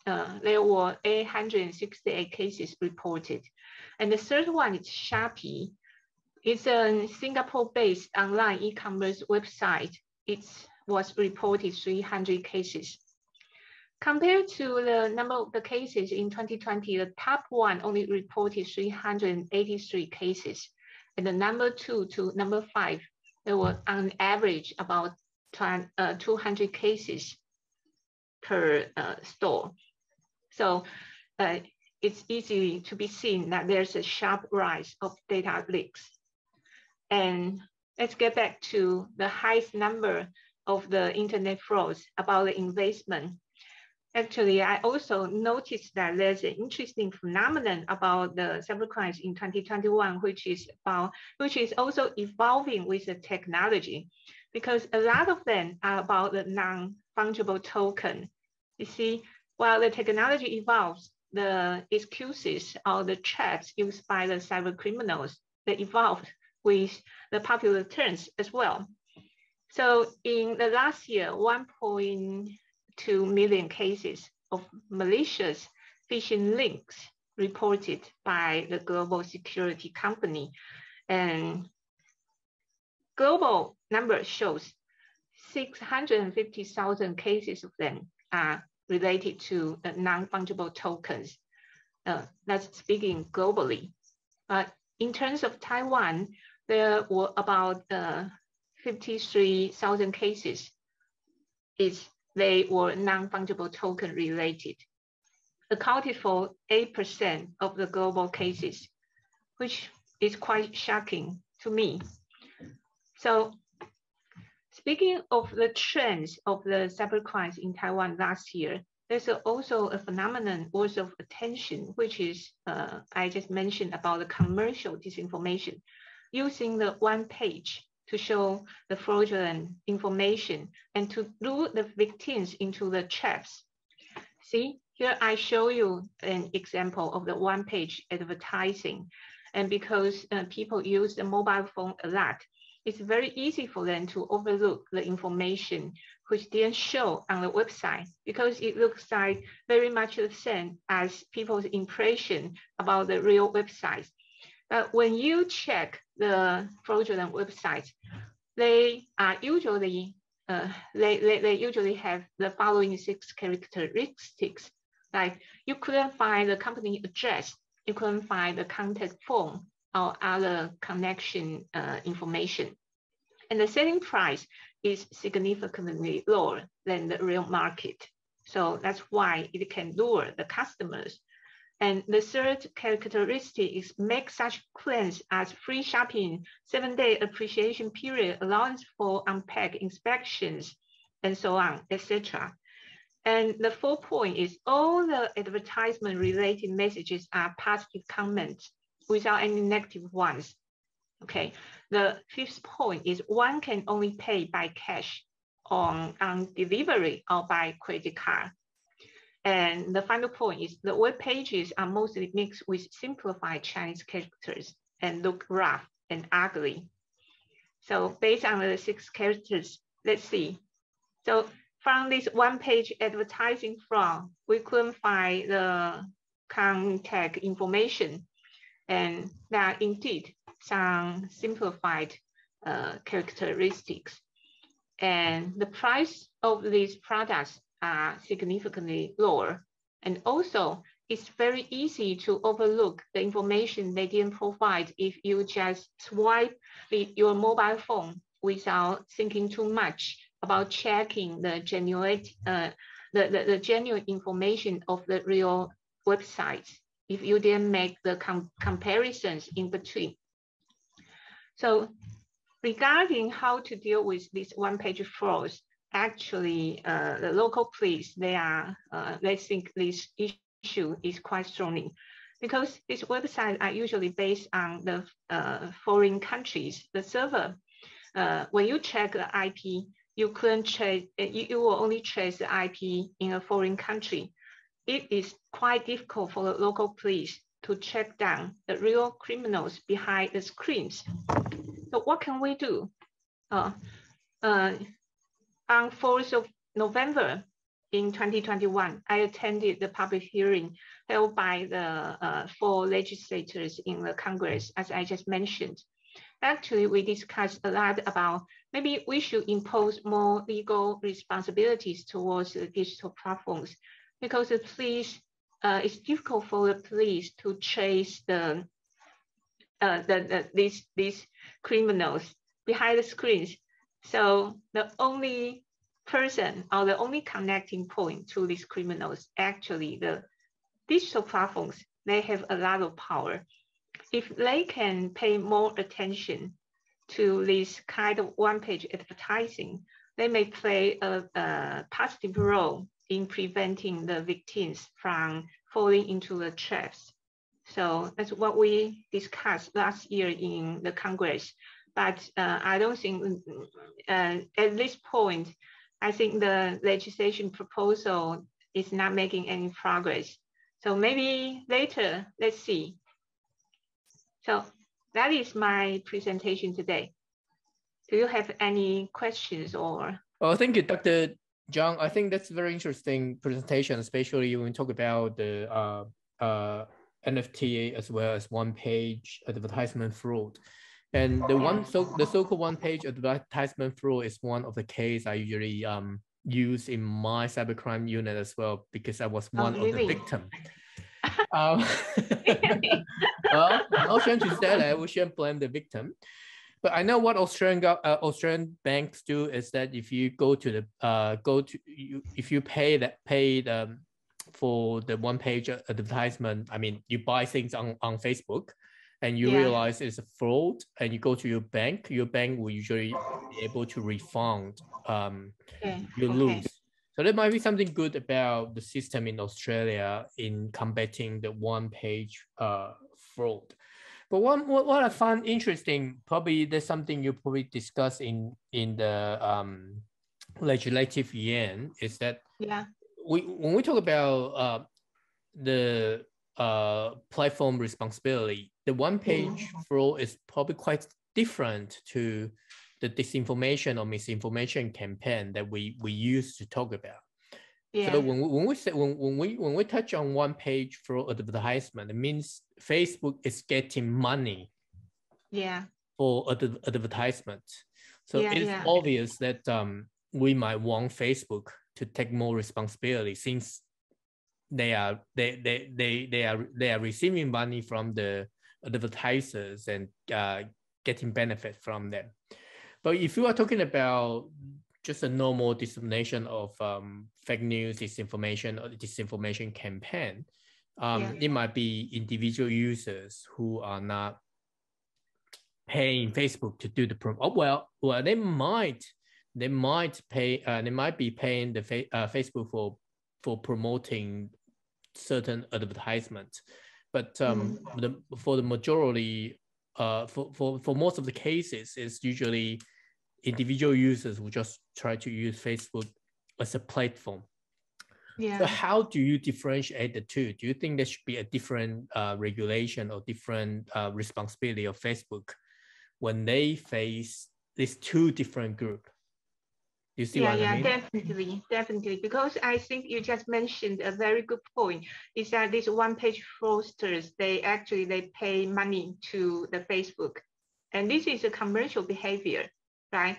There were 868 cases reported. And the third one is Shopee. It's a Singapore-based online e-commerce website. It was reported 300 cases. Compared to the number of the cases in 2020, the top 1 only reported 383 cases. And the number 2 to number 5, there were on average about 200 cases per store. So it's easy to be seen that there's a sharp rise of data leaks. And let's get back to the highest number of the internet frauds about the investment. Actually, I also noticed that there's an interesting phenomenon about the cybercrimes in 2021, which is also evolving with the technology, because a lot of them are about the non-fungible token. You see, while the technology evolves, the excuses or the traps used by the cyber criminals, they evolved with the popular terms as well. So in the last year, 1.2 million cases of malicious phishing links reported by the global security company, and global number shows 650,000 cases of them are related to non-fungible tokens. That's speaking globally. But in terms of Taiwan, there were about 53,000 cases. They were non-fungible token related, accounted for 8% of the global cases, which is quite shocking to me. So speaking of the trends of the cybercrimes in Taiwan last year, there's also a phenomenon worth of attention, which is I just mentioned about the commercial disinformation, using the one page to show the fraudulent information and to lure the victims into the traps. See, here I show you an example of the one-page advertising. And because people use the mobile phone a lot, it's very easy for them to overlook the information which didn't show on the website, because it looks like very much the same as people's impression about the real websites. But when you check the fraudulent websites, they are usually they usually have the following 6 characteristics. Like, you couldn't find the company address, you couldn't find the contact phone or other connection information, and the selling price is significantly lower than the real market. So that's why it can lure the customers. And the third characteristic is make such claims as free shopping, 7-day appreciation period, allowance for unpacked inspections, and so on, etc. And the fourth point is all the advertisement related messages are positive comments without any negative ones. Okay. The fifth point is one can only pay by cash on delivery or by credit card. And the final point is the web pages are mostly mixed with simplified Chinese characters and look rough and ugly. So based on the 6 characters, let's see. So from this one-page advertising fraud, we couldn't find the contact information, and there are indeed some simplified characteristics. And the price of these products are significantly lower. And also, it's very easy to overlook the information they didn't provide if you just swipe your mobile phone without thinking too much about checking the genuine, the genuine information of the real websites, if you didn't make the comparisons in between. So regarding how to deal with these one-page frauds, actually, the local police, they think this issue is quite strongly, because these websites are usually based on the foreign countries. The server, when you check the IP, you couldn't trace, you will only trace the IP in a foreign country. It is quite difficult for the local police to track down the real criminals behind the screens. So what can we do? On 4th of November in 2021, I attended the public hearing held by the 4 legislators in the Congress, as I just mentioned. Actually, we discussed a lot about maybe we should impose more legal responsibilities towards the digital platforms, because the police, it's difficult for the police to trace these criminals behind the screens. So the only person or the only connecting point to these criminals, actually the digital platforms, they have a lot of power. If they can pay more attention to this kind of one-page advertising, they may play a positive role in preventing the victims from falling into the traps. So that's what we discussed last year in the Congress. But I don't think at this point, I think the legislation proposal is not making any progress. So maybe later, let's see. So that is my presentation today. Do you have any questions or? Oh, thank you, Dr. Zhang. I think that's a very interesting presentation, especially when we talk about the NFT as well as one-page advertisement fraud. And the so-called one-page advertisement fraud is one of the cases I usually use in my cybercrime unit as well, because I was one of the victims. Well, no shame to say that we shouldn't blame the victim. But I know what Australian banks do is that if you go to the if you pay for the one-page advertisement, I mean, you buy things on Facebook, and you realize it's a fraud, and you go to your bank will usually be able to refund you lose. So there might be something good about the system in Australia in combating the one-page fraud. But what I find interesting, probably there's something you probably discuss in the legislative end, is that when we talk about the platform responsibility, the one-page fraud is probably quite different to the disinformation or misinformation campaign that we used to talk about. So when we touch on one-page fraud advertisement, it means Facebook is getting money for advertisement. So it's obvious that we might want Facebook to take more responsibility, since they are receiving money from the advertisers and getting benefit from them. But if you are talking about just a normal dissemination of fake news, disinformation, or disinformation campaign, it might be individual users who are not paying Facebook to do the promo. Well, they might be paying the Facebook for promoting certain advertisements, but for the majority, for most of the cases, it's usually individual users who just try to use Facebook as a platform. So how do you differentiate the two? Do you think there should be a different regulation or different responsibility of Facebook when they face these two different groups? You see what I mean? Definitely. Because I think you just mentioned a very good point, is that these one-page fraudsters, they pay money to the Facebook. And this is a commercial behavior, right?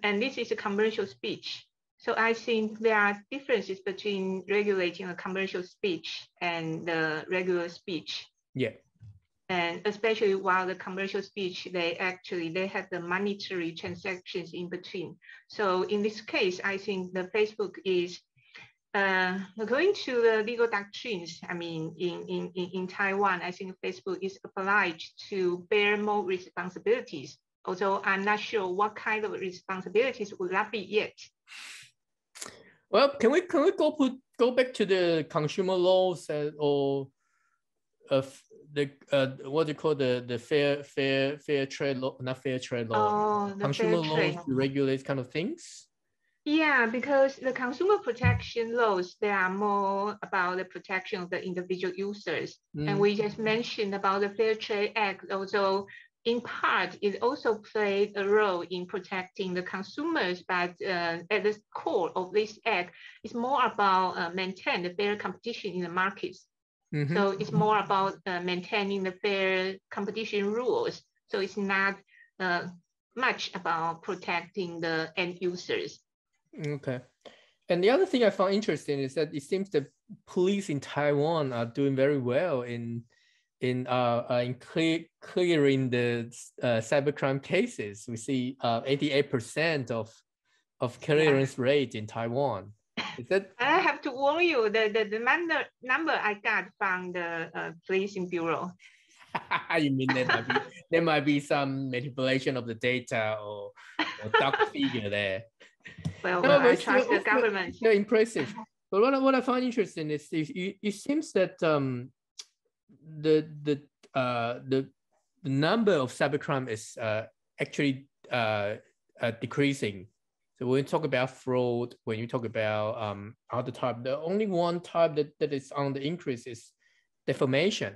And this is a commercial speech. So I think there are differences between regulating a commercial speech and the regular speech. And especially while the commercial speech, they have the monetary transactions in between. So in this case, I think the Facebook is according to the legal doctrines. I mean, in Taiwan, I think Facebook is obliged to bear more responsibilities. Although I'm not sure what kind of responsibilities would that be yet. Well, can we go back to the consumer laws or the what do you call the fair trade law, not fair trade law, consumer laws to regulate kind of things? Yeah, because the consumer protection laws, they are more about the protection of the individual users. And we just mentioned about the Fair Trade Act, although in part, it also played a role in protecting the consumers, but at the core of this act, it's more about maintaining the fair competition in the markets. So it's more about maintaining the fair competition rules. So it's not much about protecting the end users. Okay. And the other thing I found interesting is that it seems the police in Taiwan are doing very well in clearing the cybercrime cases. We see 88% of clearance rate in Taiwan. Is that? I have to warn you that the number I got from the policing bureau. You mean that there might be some manipulation of the data or dark figure there? Well, I trust the government. They're impressive. But what I find interesting is it seems that the number of cybercrime is actually decreasing. So when you talk about fraud, when you talk about other type, the only one type that is on the increase is deformation.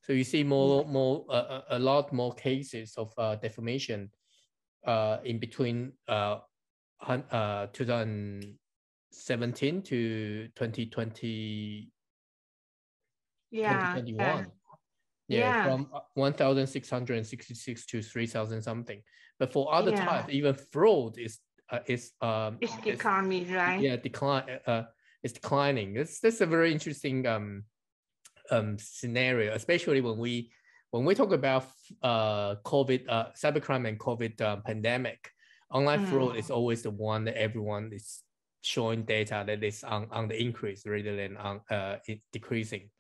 So you see a lot more cases of deformation in between 2017 to 2020. 2021. Yeah, from 1,666 to 3,000 something. But for other types, even fraud is declining, right? Yeah, it's declining. That's a very interesting scenario, especially when we talk about COVID, cybercrime and COVID pandemic. Online fraud is always the one that everyone is showing data that is on the increase rather than on it decreasing.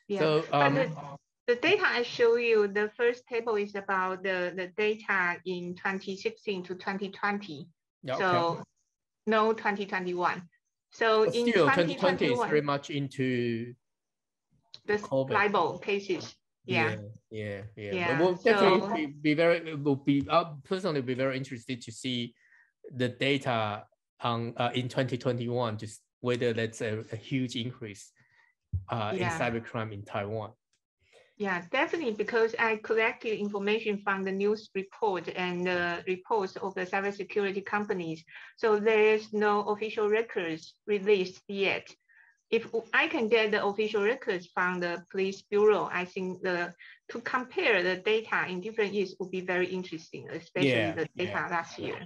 Yeah. So the data I show you, the first table is about the data in 2016 to 2020. Yeah, so no 2021. So but in still, 2020 is very much into the COVID. libel cases. Yeah. But we'll definitely be very. I'll personally be very interested to see the data on in 2021, just whether that's a huge increase in cybercrime in Taiwan. Yeah, definitely, because I collected information from the news report and the reports of the cybersecurity companies. So there's no official records released yet. If I can get the official records from the police bureau, I think to compare the data in different years would be very interesting, especially the data last year.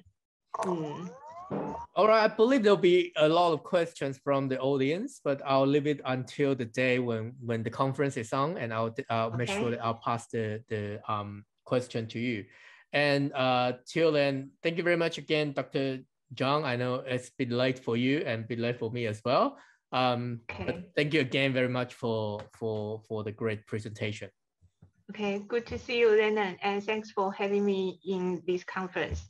All right, I believe there'll be a lot of questions from the audience, but I'll leave it until the day when the conference is on, and I'll make sure that I'll pass the question to you. And till then, thank you very much again, Dr. Zhang. I know it's been late for you and been late for me as well. But thank you again very much for the great presentation. Okay, good to see you, Lennon, and thanks for having me in this conference.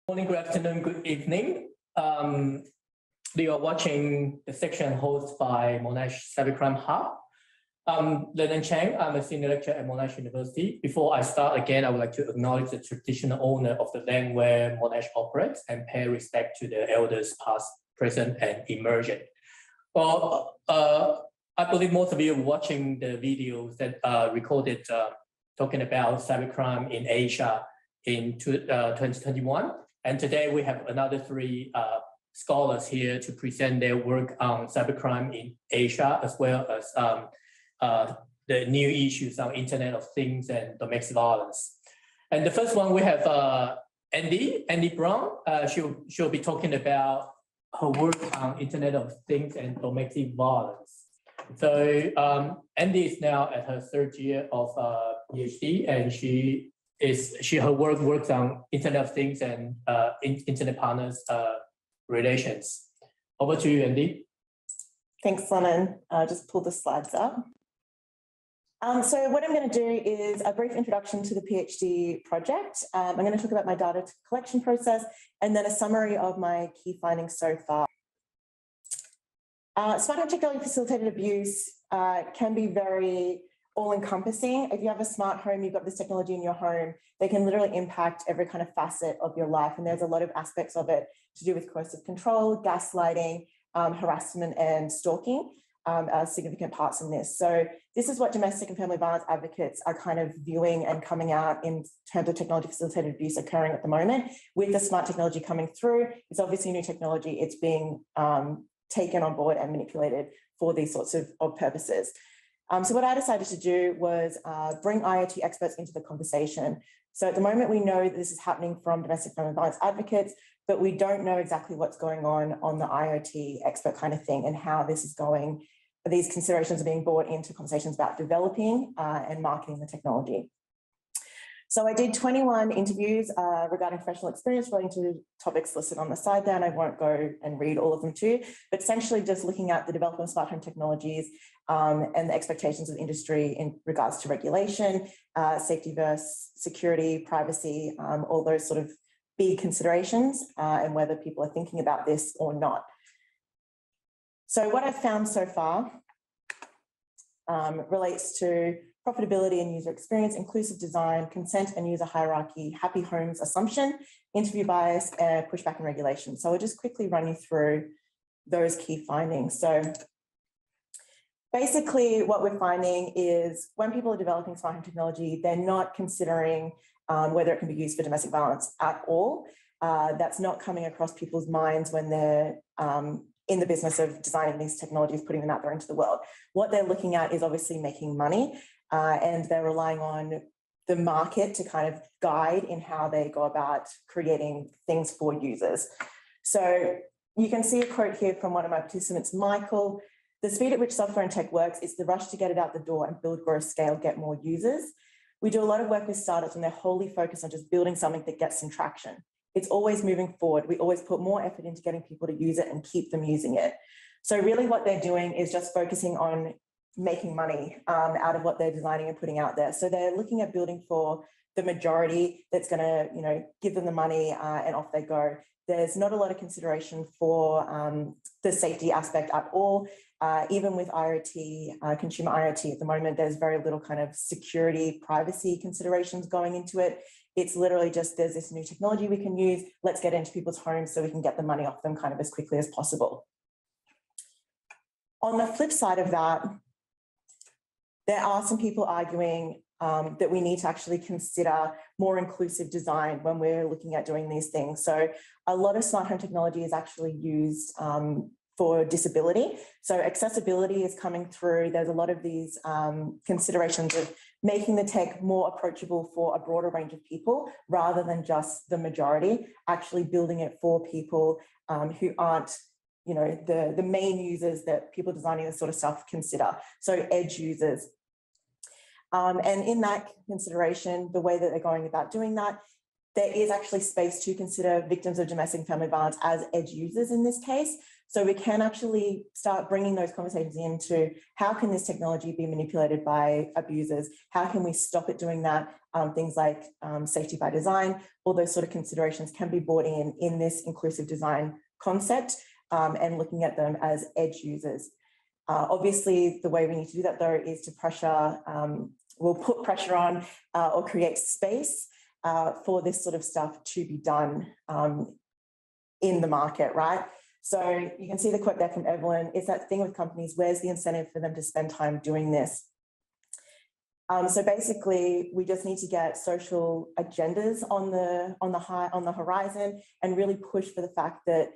Morning, good afternoon, good evening. You are watching the section hosted by Monash Cybercrime Hub. Lennon Chang, I'm a senior lecturer at Monash University. Before I start again, I would like to acknowledge the traditional owner of the land where Monash operates and pay respect to the elders past, present, and emerging. Well, I believe most of you are watching the videos that recorded talking about cybercrime in Asia in 2021. And today we have another three scholars here to present their work on cybercrime in Asia, as well as the new issues on Internet of Things and domestic violence. And the first one we have Andi Brown. She'll be talking about her work on Internet of Things and domestic violence. So Andi is now at her third year of PhD, and her work works on Internet of Things and Internet partners relations. Over to you, Andi. Thanks, Lennon. Just pull the slides up. So what I'm going to do is a brief introduction to the PhD project. I'm going to talk about my data collection process and then a summary of my key findings so far. Smart home technology facilitated abuse can be very all-encompassing. If you have a smart home, you've got this technology in your home, they can literally impact every kind of facet of your life. And there's a lot of aspects of it to do with coercive control, gaslighting, harassment, and stalking as significant parts in this. So this is what domestic and family violence advocates are kind of viewing and coming out in terms of technology facilitated abuse occurring at the moment. With the smart technology coming through, it's obviously new technology. It's being taken on board and manipulated for these sorts of purposes. So what I decided to do was bring IoT experts into the conversation. So at the moment, we know that this is happening from domestic family violence advocates, but we don't know exactly what's going on the IoT expert kind of thing and how this is going. These considerations are being brought into conversations about developing and marketing the technology. So I did 21 interviews regarding professional experience relating to topics listed on the side there, and I won't go and read all of them too, but essentially just looking at the development of smart home technologies and the expectations of the industry in regards to regulation, safety versus security, privacy, all those sort of big considerations and whether people are thinking about this or not. So what I've found so far relates to profitability and user experience, inclusive design, consent and user hierarchy, happy homes assumption, interview bias, and pushback and regulation. So I'll just quickly run you through those key findings. So basically what we're finding is when people are developing smart home technology, they're not considering whether it can be used for domestic violence at all. That's not coming across people's minds when they're in the business of designing these technologies, putting them out there into the world. What they're looking at is obviously making money, and they're relying on the market to kind of guide in how they go about creating things for users. So you can see a quote here from one of my participants, Michael: "The speed at which software and tech works is the rush to get it out the door and build, grow, scale, get more users." We do a lot of work with startups and they're wholly focused on just building something that gets some traction. It's always moving forward. We always put more effort into getting people to use it and keep them using it. So really what they're doing is just focusing on making money out of what they're designing and putting out there. So they're looking at building for the majority that's going to, give them the money and off they go. There's not a lot of consideration for the safety aspect at all. Even with IoT, consumer IoT at the moment, there's very little kind of security, privacy considerations going into it. It's literally just, there's this new technology we can use, let's get into people's homes so we can get the money off them kind of as quickly as possible. On the flip side of that, there are some people arguing that we need to actually consider more inclusive design when we're looking at doing these things. So a lot of smart home technology is actually used for disability. So accessibility is coming through. There's a lot of these considerations of making the tech more approachable for a broader range of people rather than just the majority, actually building it for people who aren't the main users that people designing this sort of stuff consider. So edge users. And in that consideration, the way that they're going about doing that, there is actually space to consider victims of domestic and family violence as edge users in this case. So we can actually start bringing those conversations into how can this technology be manipulated by abusers? How can we stop it doing that? Things like safety by design, all those sort of considerations can be brought in this inclusive design concept and looking at them as edge users. Obviously, the way we need to do that though is to pressure, we'll put pressure on or create space for this sort of stuff to be done in the market, right? So you can see the quote there from Evelyn, it's that thing with companies, where's the incentive for them to spend time doing this? So basically, we just need to get social agendas on the horizon and really push for the fact that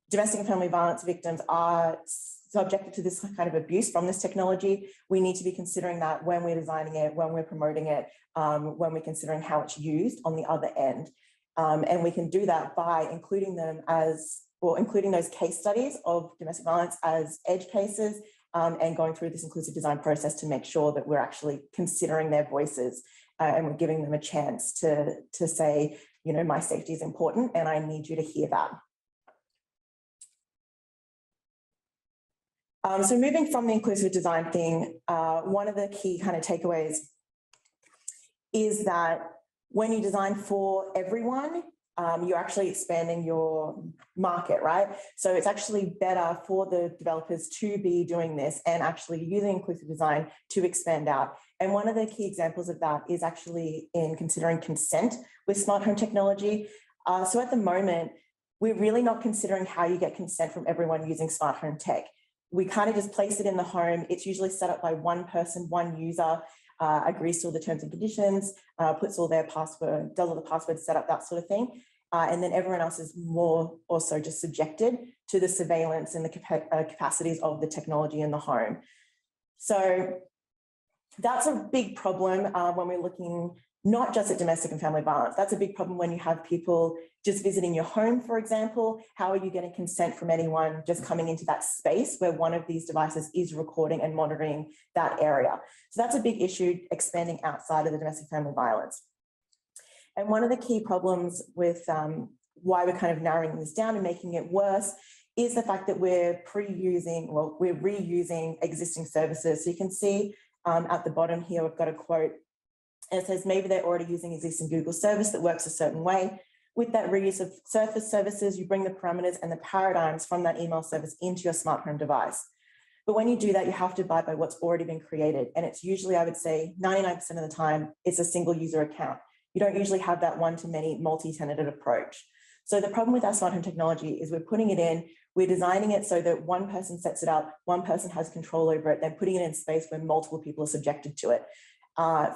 domestic and family violence victims are subjected to this kind of abuse from this technology. We need to be considering that when we're designing it, when we're promoting it, when we're considering how it's used on the other end. And we can do that by including them including those case studies of domestic violence as edge cases and going through this inclusive design process to make sure that we're actually considering their voices and we're giving them a chance to say, my safety is important and I need you to hear that. So moving from the inclusive design thing, one of the key kind of takeaways is that when you design for everyone, you're actually expanding your market, right? So it's actually better for the developers to be doing this and actually using inclusive design to expand out. And one of the key examples of that is actually in considering consent with smart home technology. So at the moment, we're really not considering how you get consent from everyone using smart home tech. We kind of just place it in the home. It's usually set up by one person, one user, agrees to all the terms and conditions, puts all their password, does all the password setup, that sort of thing. And then everyone else is more also just subjected to the surveillance and the capacities of the technology in the home. So that's a big problem when we're looking not just at domestic and family violence. That's a big problem when you have people just visiting your home, for example. How are you getting consent from anyone just coming into that space where one of these devices is recording and monitoring that area? So that's a big issue expanding outside of the domestic family violence. And one of the key problems with why we're kind of narrowing this down and making it worse is the fact that we're reusing existing services. So you can see at the bottom here, we've got a quote. It says, maybe they're already using existing Google service that works a certain way. With that reuse of surface services, you bring the parameters and the paradigms from that email service into your smart home device. But when you do that, you have to abide by what's already been created. And it's usually, I would say, 99% of the time, it's a single user account. You don't usually have that one-to-many multi-tenanted approach. So the problem with our smart home technology is we're putting it in, we're designing it so that one person sets it up, one person has control over it, then putting it in space where multiple people are subjected to it.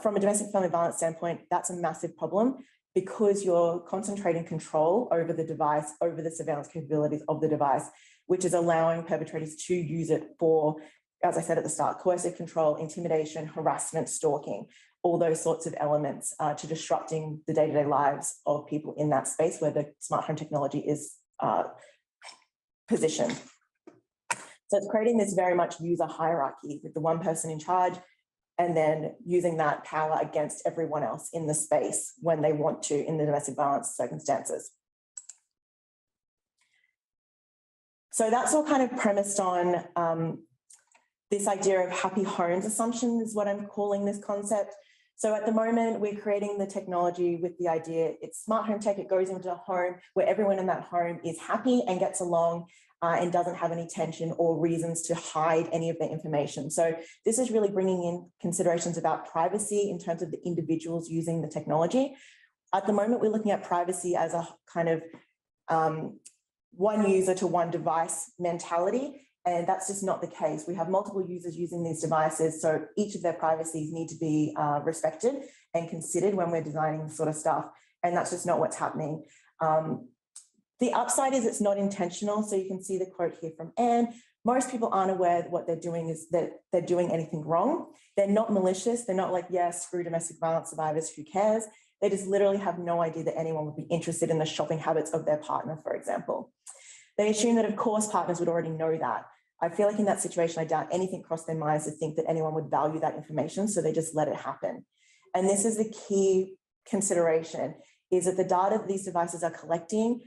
From a domestic family violence standpoint, that's a massive problem because you're concentrating control over the device, over the surveillance capabilities of the device, which is allowing perpetrators to use it for, as I said at the start, coercive control, intimidation, harassment, stalking, all those sorts of elements to disrupting the day-to-day lives of people in that space where the smart home technology is positioned. So it's creating this very much user hierarchy with the one person in charge and then using that power against everyone else in the space when they want to in the domestic violence circumstances. So that's all kind of premised on this idea of happy homes assumption is what I'm calling this concept. So at the moment, we're creating the technology with the idea it's smart home tech, it goes into a home where everyone in that home is happy and gets along and doesn't have any tension or reasons to hide any of their information. So this is really bringing in considerations about privacy in terms of the individuals using the technology. At the moment, we're looking at privacy as a kind of one user to one device mentality. And that's just not the case. We have multiple users using these devices, so each of their privacies need to be respected and considered when we're designing this sort of stuff. And that's just not what's happening. The upside is it's not intentional. So you can see the quote here from Anne. Most people aren't aware that what they're doing is that they're doing anything wrong. They're not malicious. They're not like, yeah, screw domestic violence survivors, who cares? They just literally have no idea that anyone would be interested in the shopping habits of their partner, for example. They assume that, of course, partners would already know that. I feel like in that situation, I doubt anything crossed their minds to think that anyone would value that information, so they just let it happen. And this is the key consideration, is that the data that these devices are collecting,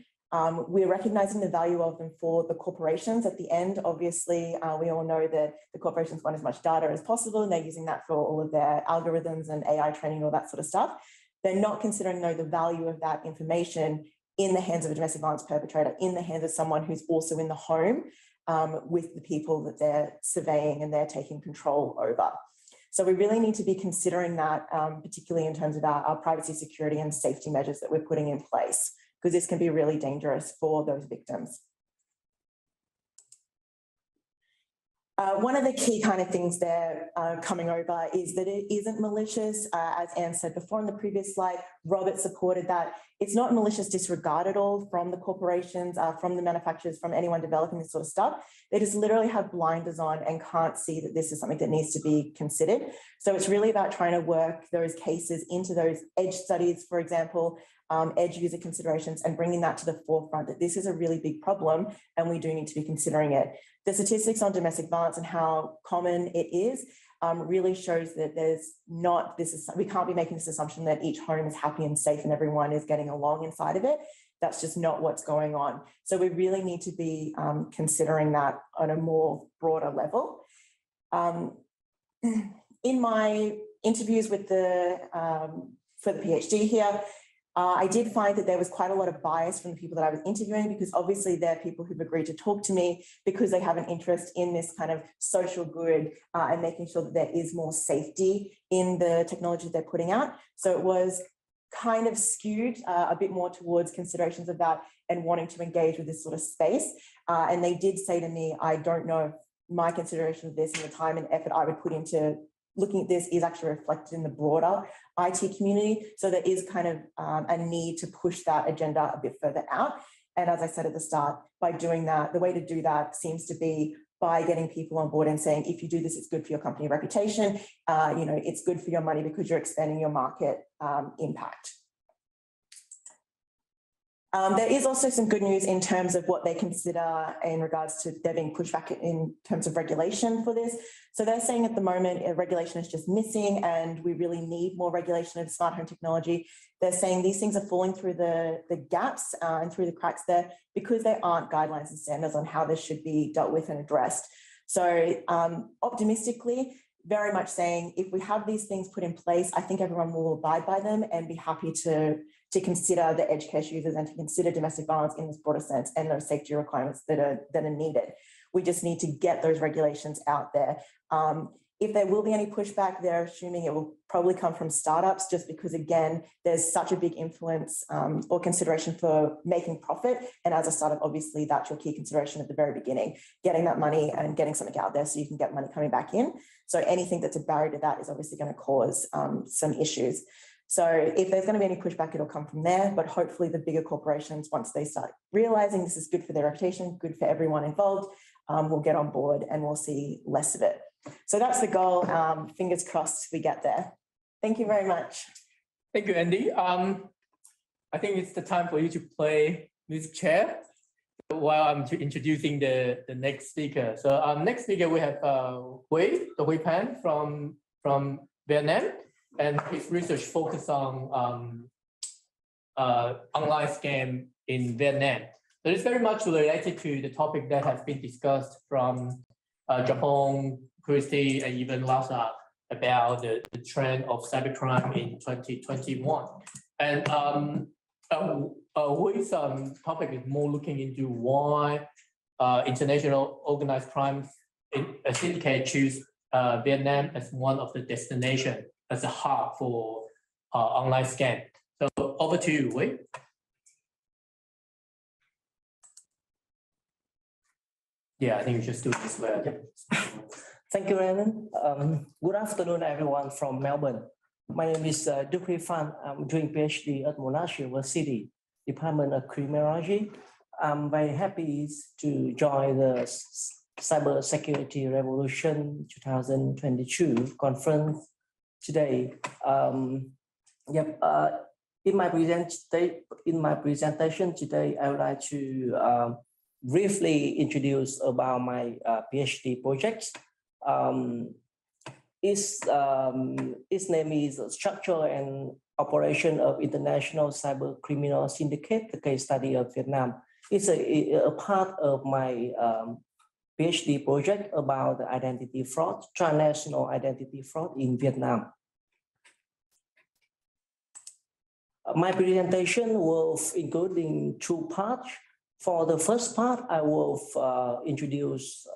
we're recognizing the value of them for the corporations. At the end, obviously, we all know that the corporations want as much data as possible, and they're using that for all of their algorithms and AI training, all that sort of stuff. They're not considering, though, the value of that information in the hands of a domestic violence perpetrator, in the hands of someone who's also in the home with the people that they're surveying and they're taking control over. So we really need to be considering that, particularly in terms of our privacy, security and safety measures that we're putting in place, because this can be really dangerous for those victims. One of the key kind of things there coming over is that it isn't malicious. As Anne said before in the previous slide, Robert supported that. It's not malicious disregard at all from the corporations, from the manufacturers, from anyone developing this sort of stuff. They just literally have blinders on and can't see that this is something that needs to be considered. So it's really about trying to work those cases into those edge studies, for example, edge user considerations, and bringing that to the forefront, that this is a really big problem and we do need to be considering it. The statistics on domestic violence and how common it is really shows that there's not this, we can't be making this assumption that each home is happy and safe and everyone is getting along inside of it. That's just not what's going on. So we really need to be considering that on a more broader level. In my interviews with for the PhD here, I did find that there was quite a lot of bias from the people that I was interviewing, because obviously they're people who've agreed to talk to me because they have an interest in this kind of social good and making sure that there is more safety in the technology they're putting out. So it was kind of skewed a bit more towards considerations of that and wanting to engage with this sort of space. And they did say to me, I don't know if my consideration of this and the time and effort I would put into looking at this is actually reflected in the broader IT community. So there is kind of a need to push that agenda a bit further out. And as I said at the start, by doing that, the way to do that seems to be by getting people on board and saying, if you do this, it's good for your company reputation. It's good for your money because you're expanding your market impact. There is also some good news in terms of what they consider in regards to there being pushback in terms of regulation for this. So they're saying at the moment regulation is just missing and we really need more regulation of smart home technology. They're saying these things are falling through the gaps and through the cracks there because there aren't guidelines and standards on how this should be dealt with and addressed. So optimistically, very much saying if we have these things put in place, I think everyone will abide by them and be happy to consider the edge case users and to consider domestic violence in this broader sense and those safety requirements that are needed. We just need to get those regulations out there. If there will be any pushback, they're assuming it will probably come from startups just because, again, there's such a big influence or consideration for making profit. And as a startup, obviously, that's your key consideration at the very beginning, getting that money and getting something out there so you can get money coming back in. So anything that's a barrier to that is obviously going to cause some issues. So if there's going to be any pushback, it'll come from there. But hopefully the bigger corporations, once they start realizing this is good for their reputation, good for everyone involved, will get on board and we'll see less of it. So that's the goal. Fingers crossed we get there. Thank you very much. Thank you, Andy. I think it's the time for you to play Ms. Chair while I'm introducing the next speaker. So next speaker we have Huy Phan from Vietnam, and his research focused on online scam in Vietnam. So it's very much related to the topic that has been discussed from Jompon, Christy, and even Latha about the trend of cybercrime in 2021. And Huy's topic is more looking into why international organized crime syndicate choose Vietnam as one of the destinations, as a hub for online scam. So over to you, Huy. Yeah, I think we should do this way. Yep. Thank you, Lennon. Good afternoon, everyone from Melbourne. My name is DUc Huy Phan. I'm doing PhD at Monash University, Department of Criminology. I'm very happy to join the Cybersecurity Revolution 2022 conference today. In my presentation today, I would like to briefly introduce about my PhD project. Its name is Structure and Operation of International Cybercriminal Syndicate, the case study of Vietnam. It's a part of my PhD project about the identity fraud, transnational identity fraud in Vietnam. My presentation will include in two parts. For the first part, I will introduce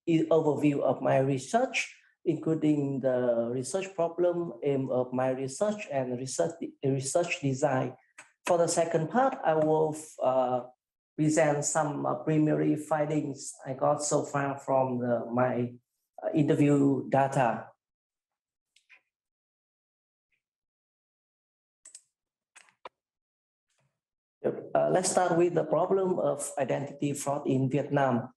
an overview of my research, including the research problem, aim of my research, and research design. For the second part, I will present some preliminary findings I got so far from my interview data. Let's start with the problem of identity fraud in Vietnam.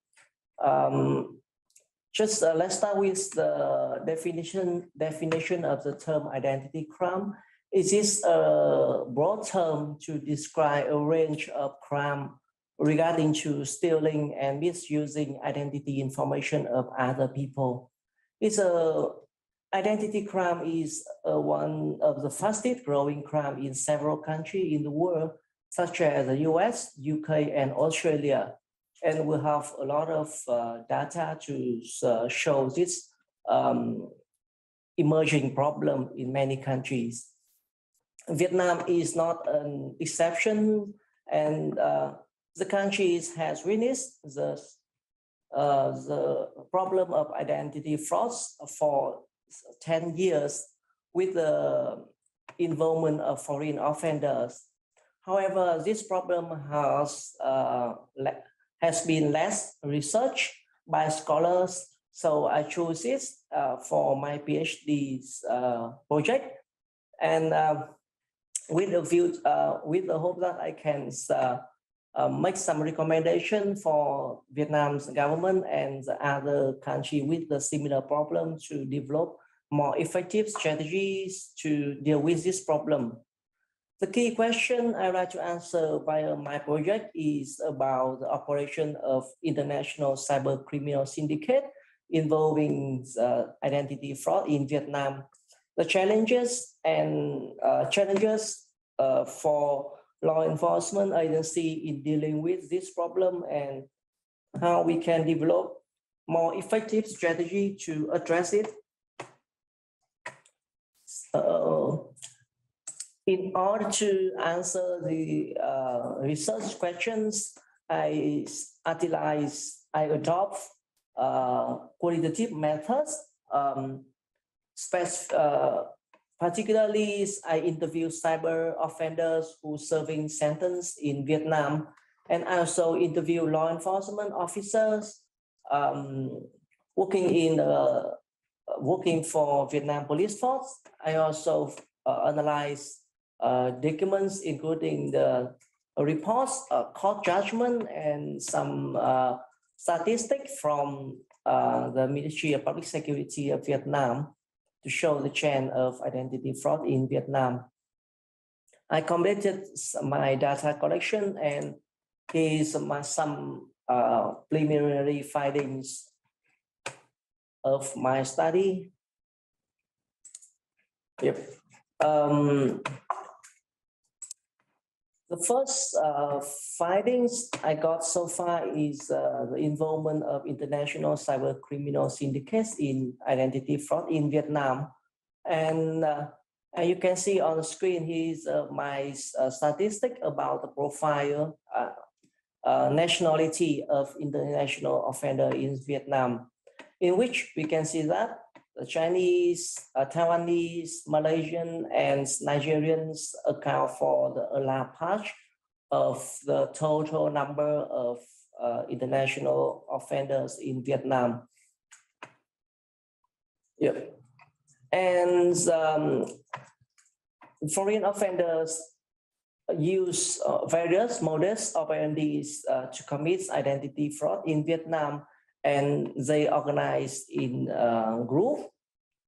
Let's start with the definition of the term identity crime. It is a broad term to describe a range of crime regarding to stealing and misusing identity information of other people. Identity crime is one of the fastest growing crime in several countries in the world, such as the US, UK, and Australia. And we have a lot of data to show this emerging problem in many countries. Vietnam is not an exception, and the country has witnessed the problem of identity frauds for 10 years with the involvement of foreign offenders. However, this problem has been less researched by scholars, so I chose it for my PhD project, and with the hope that I can make some recommendation for Vietnam's government and the other country with the similar problem to develop more effective strategies to deal with this problem. The key question I like to answer via my project is about the operation of international cybercriminal syndicate involving identity fraud in Vietnam. The challenges for law enforcement agency in dealing with this problem, and how we can develop more effective strategy to address it. In order to answer the research questions, I adopt qualitative methods. Particularly, I interview cyber offenders who serving sentence in Vietnam, and I also interview law enforcement officers working for Vietnam Police Force. I also analyze documents, including the reports, court judgment, and some statistics from the Ministry of Public Security of Vietnam to show the chain of identity fraud in Vietnam. I completed my data collection, and here's some preliminary findings of my study. Yep. The first findings I got so far is the involvement of international cyber criminal syndicates in identity fraud in Vietnam. And you can see on the screen here is my statistic about the profile nationality of international offender in Vietnam, in which we can see that the Chinese, Taiwanese, Malaysian, and Nigerians account for a large part of the total number of international offenders in Vietnam. Yep. And foreign offenders use various modus operandi to commit identity fraud in Vietnam, and they organize in group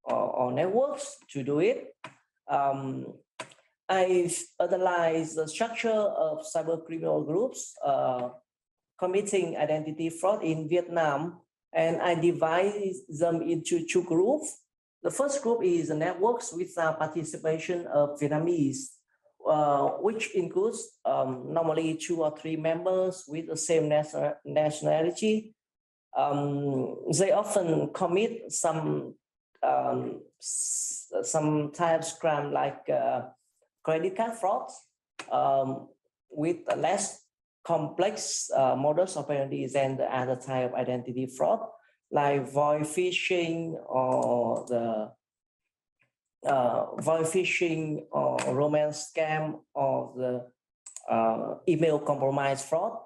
or networks to do it. I've analyzed the structure of cyber criminal groups committing identity fraud in Vietnam, and I divide them into two groups. The first group is the networks with participation of Vietnamese, which includes normally 2 or 3 members with the same nationality. They often commit some types of crime like credit card frauds with less complex modus operandi than the other type of identity fraud, like void phishing or the void phishing or romance scam or the email compromise fraud.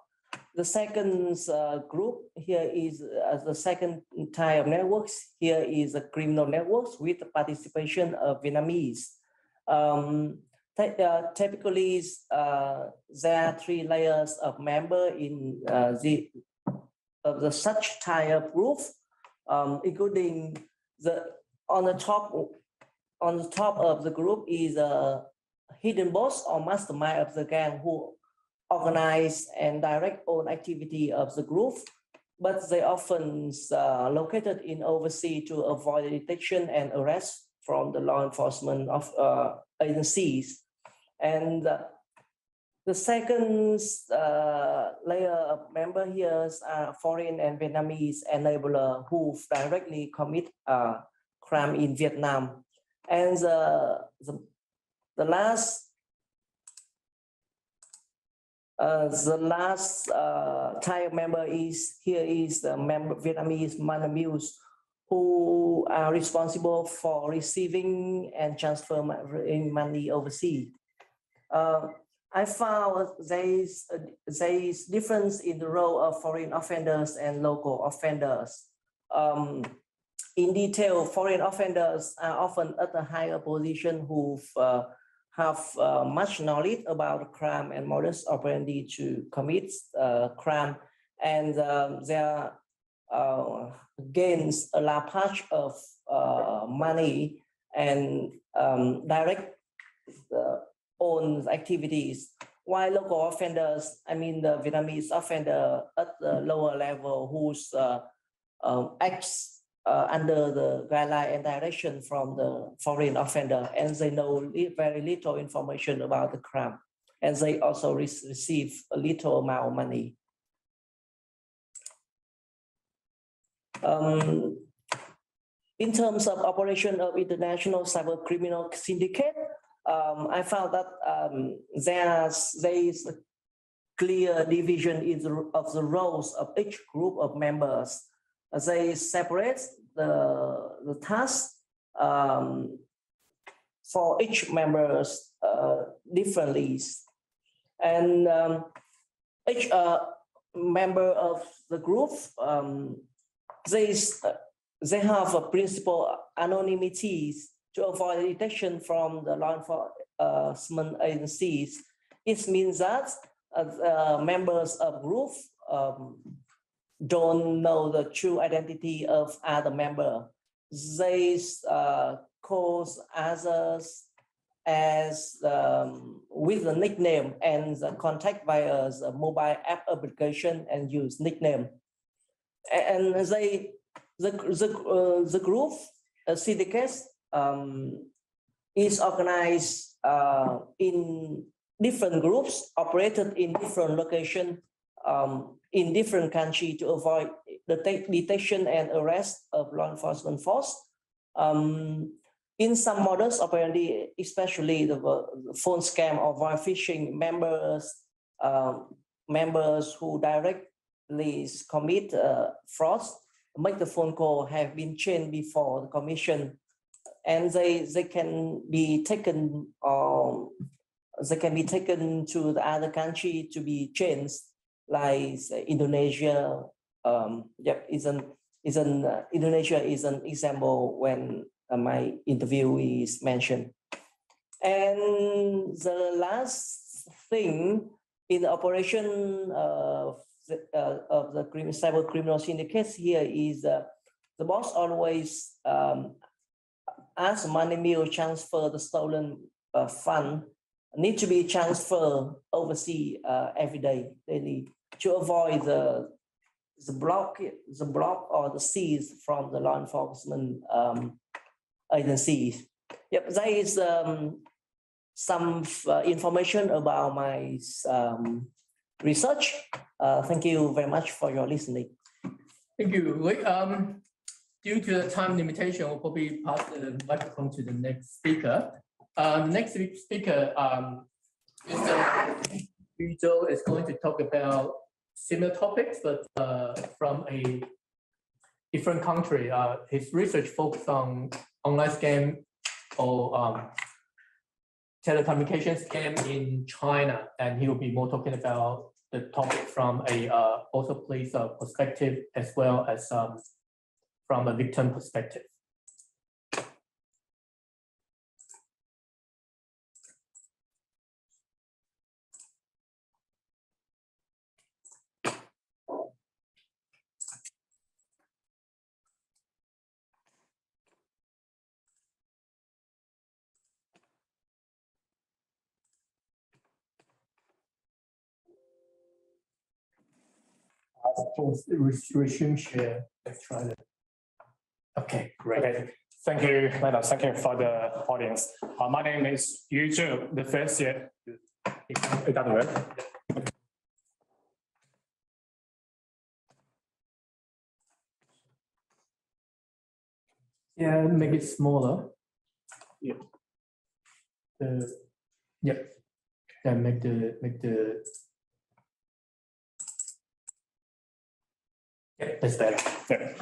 The second group here is the second type of networks. Here is the criminal networks with the participation of Vietnamese. Typically, there are 3 layers of member in the such type of group, including on the top of the group is a hidden boss or mastermind of the gang who organize and direct own activity of the group, but they often located in overseas to avoid detection and arrest from the law enforcement of agencies. And the second layer of member here are foreign and Vietnamese enabler who directly commit crime in Vietnam. And the last type of member is the member Vietnamese Manamuse, who are responsible for receiving and transferring money overseas. I found there is difference in the role of foreign offenders and local offenders. In detail, foreign offenders are often at a higher position who have much knowledge about crime and modus operandi to commit crime, and they gains a large part of money and direct own activities, while local offenders, I mean the Vietnamese offender at the lower level who's acts under the guideline and direction from the foreign offender, and they know very little information about the crime, and they also receive a little amount of money. In terms of operation of international cybercriminal syndicate, I found that there is a clear division of the roles of each group of members. They separate the tasks for each members differently, and each member of the group they have a principle anonymity to avoid detection from the law enforcement agencies. It means that members of group don't know the true identity of other member. They call others as with the nickname and the contact via the mobile app application and use nickname. And the group Syndicates is organized in different groups operated in different locations in different countries to avoid the detection and arrest of law enforcement force. In some models operandi, especially the phone scam or wire phishing, members who directly commit frauds make the phone call have been changed before the commission, and they can be taken to the other country to be changed, like Indonesia. Indonesia is an example when my interview is mentioned. And the last thing in the operation of the cyber criminal syndicates here is the boss always as money will transfer the stolen fund need to be transferred overseas every day, daily, to avoid the block or the seize from the law enforcement agencies. Yep, there is some information about my research. Thank you very much for your listening. Thank you. Due to the time limitation, we'll probably pass the microphone to the next speaker. Next speaker, Mr. Yu Zhao, is going to talk about similar topics, but from a different country. His research focused on online scam or telecommunication scam in China, and he will be more talking about the topic from a also police perspective as well as from a victim perspective. Resume share. Let's try that. Okay, great. Okay. Thank you, Latha. Thank you for the audience. My name is Yu Zhao, the first year. It doesn't work. Yeah, make it smaller. Yep. Yep. Then make the. Yeah, that's better. Yeah.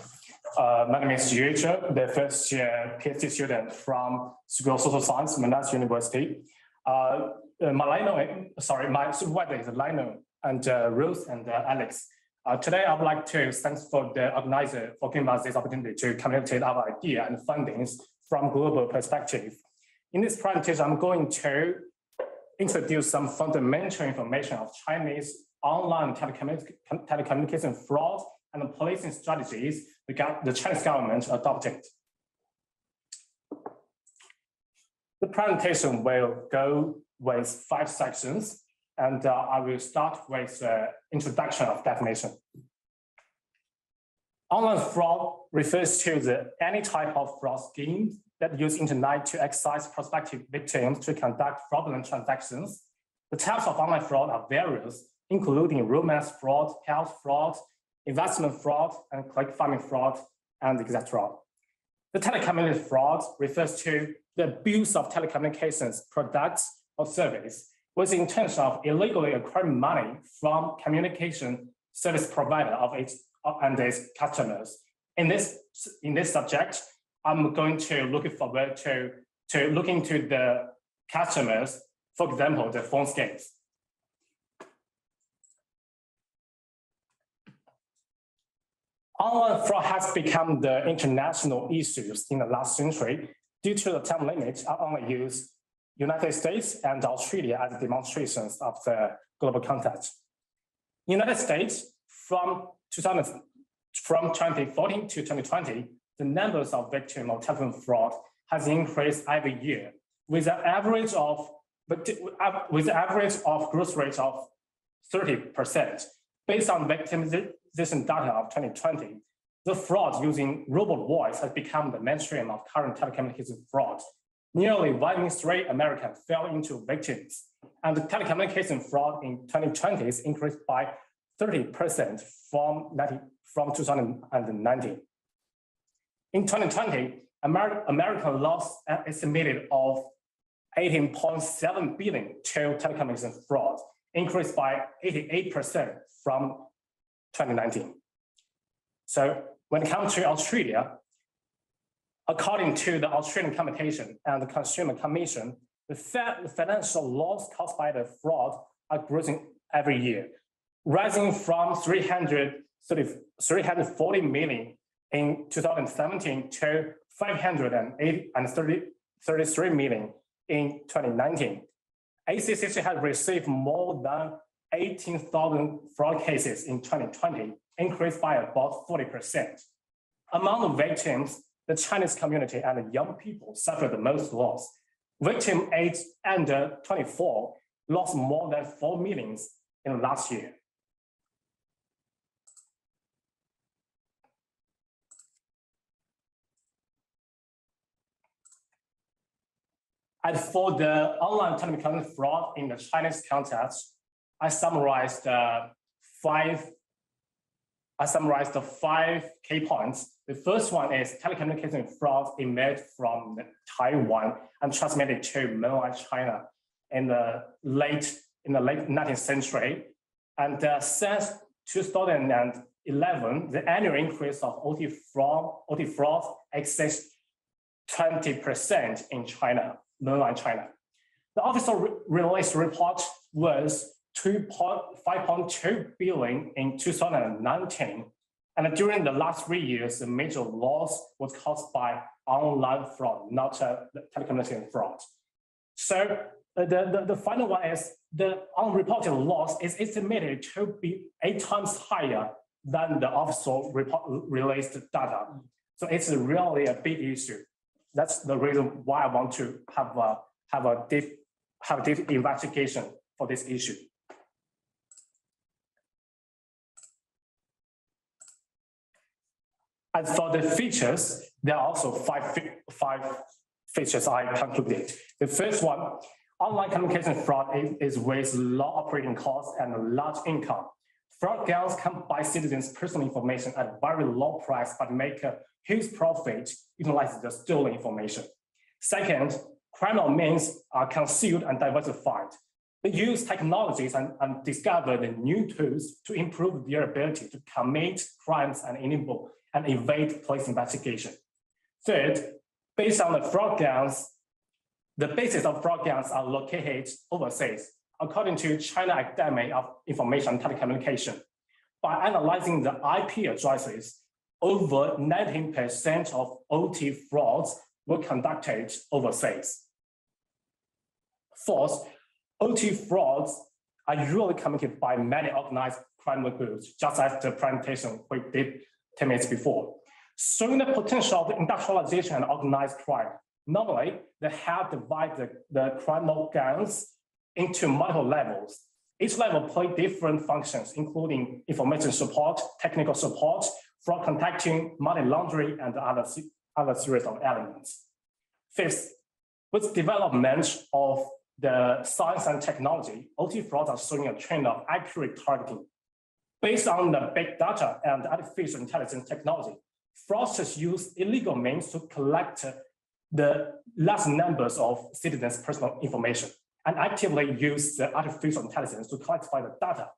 My name is Yu Zhao, the first year PhD student from School of Social Science, Monash University. My supervisor is Lennon and Ruth and Alex. Today, I would like to thank for the organizer for giving us this opportunity to communicate our idea and findings from global perspective. In this presentation, I'm going to introduce some fundamental information of Chinese online telecommunication fraud and the policing strategies the Chinese government adopted. The presentation will go with 5 sections, and I will start with the introduction of definition. Online fraud refers to any type of fraud scheme that use internet to excise prospective victims to conduct fraudulent transactions. The types of online fraud are various, including romance fraud, health fraud, investment fraud, and click farming fraud, and etc. The telecommunication fraud refers to the abuse of telecommunications products or service with the intention of illegally acquiring money from communication service provider of its customers. In this subject, I'm going to look forward to look into the customers, for example, the phone scams. Online fraud has become the international issue in the last century due to the time limit. I only use United States and Australia as demonstrations of the global context. United States, from 2014 to 2020, the numbers of victims of telephone fraud has increased every year, with an average of growth rate of 30%. Based on victimization data of 2020, the fraud using robot voice has become the mainstream of current telecommunication fraud. Nearly 1 in 3 Americans fell into victims, and the telecommunication fraud in 2020 is increased by 30% from 2019. In 2020, American lost an estimated of 18.7 billion to telecommunication fraud, increased by 88% from 2019. So when it comes to Australia, according to the Australian Competition and the Consumer Commission, the financial loss caused by the fraud are growing every year, rising from 340 million in 2017 to 533 million in 2019. ACCC has received more than 18,000 fraud cases in 2020, increased by about 40%. Among the victims, the Chinese community and the young people suffered the most loss. Victims aged under 24 lost more than 4 million in last year. And for the online telecommunication fraud in the Chinese context, I summarized the 5 key points. The first one is telecommunication fraud emerged from Taiwan and transmitted to mainland China in the late 19th century. And since 2011, the annual increase of OT fraud exceeds 20% in China, mainland China. The official release report was 5.2 billion in 2019. And during the last 3 years, the major loss was caused by online fraud, not telecommunication fraud. So the final one is the unreported loss is estimated to be 8 times higher than the official released data. So it's really a big issue. That's the reason why I want to have a deep investigation for this issue. And for the features, there are also five features I concluded. The first one, online communication fraud is with low operating costs and large income. Fraud gangs can buy citizens' personal information at a very low price, but make a huge profit utilizing the stolen information. Second, criminal means are concealed and diversified. They use technologies and discover the new tools to improve their ability to commit crimes and enable and evade police investigation. Third, based on the fraud gangs, the basis of fraud gangs are located overseas. According to China Academy of Information and Telecommunication, by analyzing the IP addresses, over 19% of OT frauds were conducted overseas. Fourth, OT frauds are usually committed by many organized criminal groups, just as the presentation we did 10 minutes before. Showing the potential of industrialization and organized crime. Normally, they have divided the criminal gangs into multiple levels. Each level plays different functions, including information support, technical support, fraud contacting, money laundering, and other series of elements. Fifth, with development of the science and technology, OT frauds are showing a trend of accurate targeting. Based on the big data and artificial intelligence technology, fraudsters use illegal means to collect the large numbers of citizens' personal information and actively use the artificial intelligence to classify the data.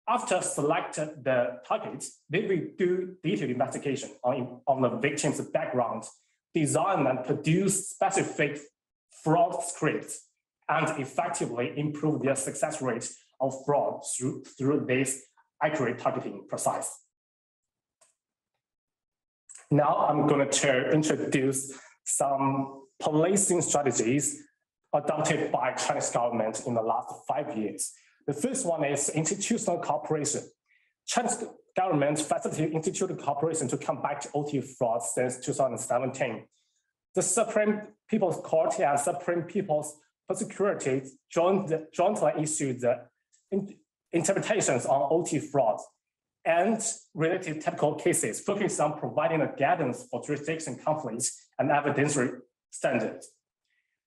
After selecting the targets, they will do detailed investigation on the victim's background, design and produce specific fraud scripts, and effectively improve their success rate of fraud through this accurate targeting process. Now I'm going to introduce some policing strategies adopted by Chinese government in the last 5 years. The first one is institutional cooperation. Chinese government facilitated institutional cooperation to combat OT fraud since 2017. The Supreme People's Court and Supreme People's Security jointly issued the interpretations on OT fraud and related technical cases, focusing on providing a guidance for jurisdiction conflicts and evidentiary standards.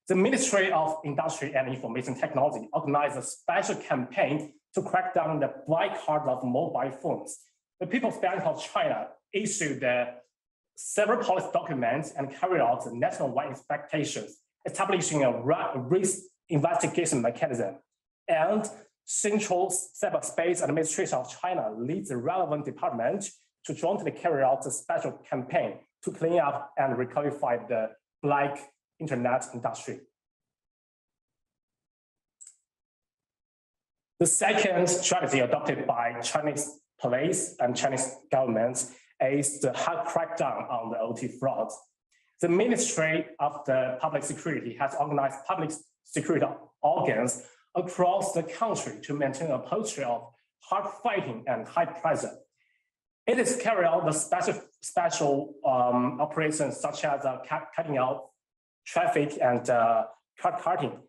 The Ministry of Industry and Information Technology organized a special campaign to crack down on the black card of mobile phones. The People's Bank of China issued several policy documents and carried out nationwide inspections, establishing a risk investigation mechanism. And Central Cyberspace Administration of China leads the relevant department to jointly carry out a special campaign to clean up and reclassify the black internet industry. The second strategy adopted by Chinese police and Chinese government is the hard crackdown on the OT frauds. The Ministry of the Public Security has organized public security organs across the country to maintain a posture of hard fighting and high pressure. It is carried out the special operations such as cutting out traffic and card carting.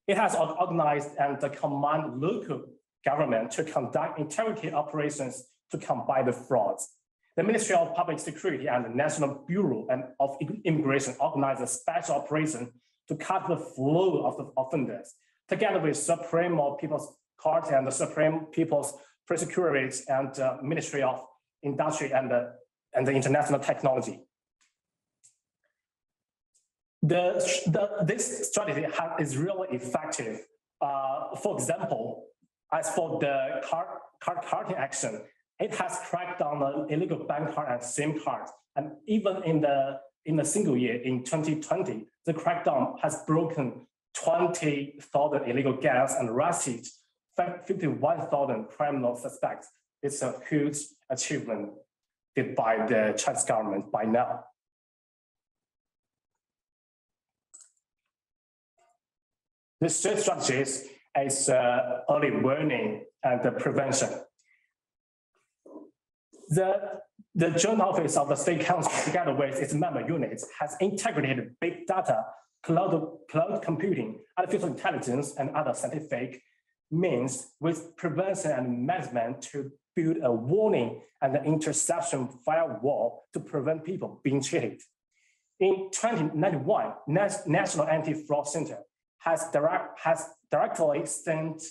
It has organized and command local government to conduct integrity operations to combat the frauds. The Ministry of Public Security and the National Bureau of Immigration organized a special operation to cut the flow of the offenders, together with Supreme People's Court and the Supreme People's Prosecutors and Ministry of Industry and the International Technology. This strategy is really effective. For example, as for the card carting action, it has cracked down on illegal bank card and SIM cards. And even in the single year, in 2020, the crackdown has broken 20,000 illegal gangs and arrested 51,000 criminal suspects. It's a huge achievement did by the Chinese government by now. The third strategy is early warning and the prevention. The Joint Office of the State Council, together with its member units, has integrated big data, cloud computing, artificial intelligence, and other scientific means with prevention and management to build a warning and an interception firewall to prevent people being cheated. In 2091, National Anti-Fraud Center has directly sent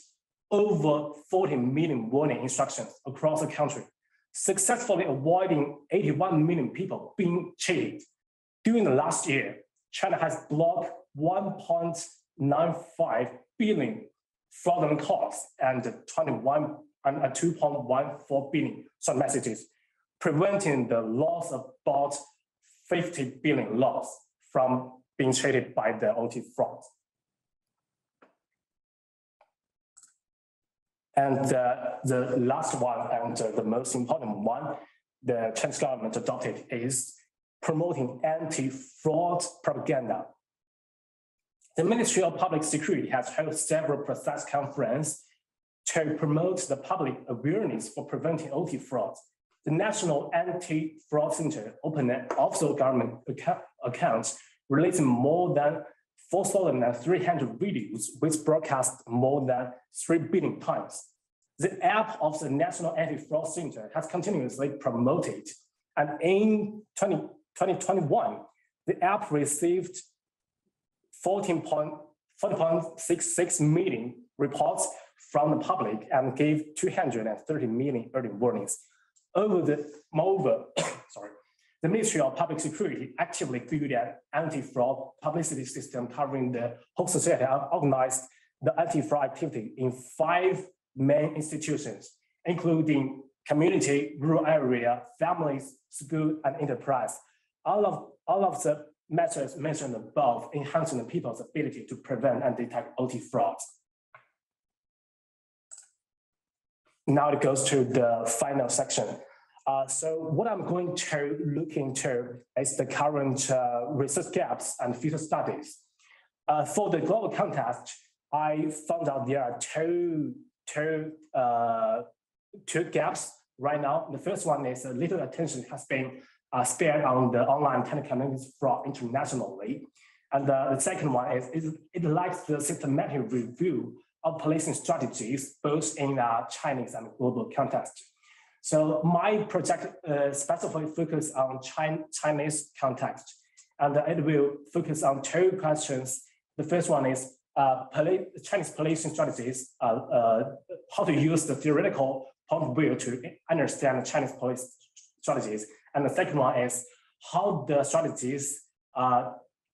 over 40 million warning instructions across the country, successfully avoiding 81 million people being cheated. During the last year, China has blocked 1.95 billion fraudulent calls and 2.14 billion short messages, preventing the loss of about 50 billion loss from being cheated by the OT fraud. And the last one and the most important one the Chinese government adopted is promoting anti-fraud propaganda. The Ministry of Public Security has held several press conferences to promote the public awareness for preventing OT frauds. The National Anti-Fraud Center opened an official government accounts, releasing more than 4,300 videos, which broadcast more than 3 billion times. The app of the National Anti-Fraud Center has continuously promoted, and in 2021, the app received 14.66 million reports from the public and gave 230 million early warnings. Moreover, the Ministry of Public Security actively built an anti-fraud publicity system covering the whole society and organized the anti-fraud activity in 5 main institutions, including community, rural area, families, school, and enterprise. All of the measures mentioned above enhancing the people's ability to prevent and detect OT frauds. Now it goes to the final section. So what I'm going to look into is the current research gaps and future studies. For the global context, I found out there are two gaps right now. The first one is little attention has been spared on the online telecommunication fraud internationally. And the second one is it lacks the systematic review of policing strategies, both in Chinese and global context. So my project specifically focus on Chinese context, and it will focus on 2 questions. The first one is Chinese policing strategies, how to use the theoretical point of view to understand Chinese police strategies. And the second one is how the strategies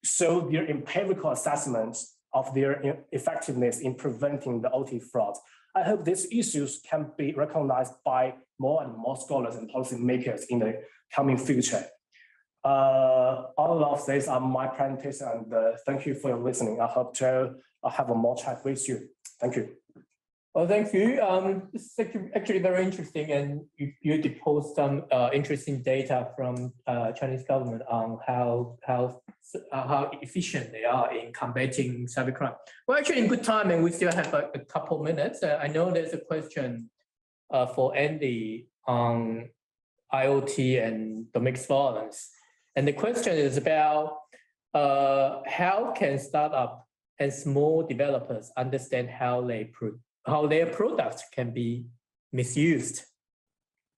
show their empirical assessment of their effectiveness in preventing the OT fraud. I hope these issues can be recognized by more and more scholars and policymakers in the coming future. All of these are my presentation, and thank you for your listening. I hope to have a more chat with you. Thank you. Well, thank you. This is actually very interesting, and you deposed some interesting data from Chinese government on how efficient they are in combating cybercrime. Well, actually, in good time, and we still have a couple minutes. I know there's a question for Andi on IoT and domestic violence, and the question is about how can startup and small developers understand how their products can be misused.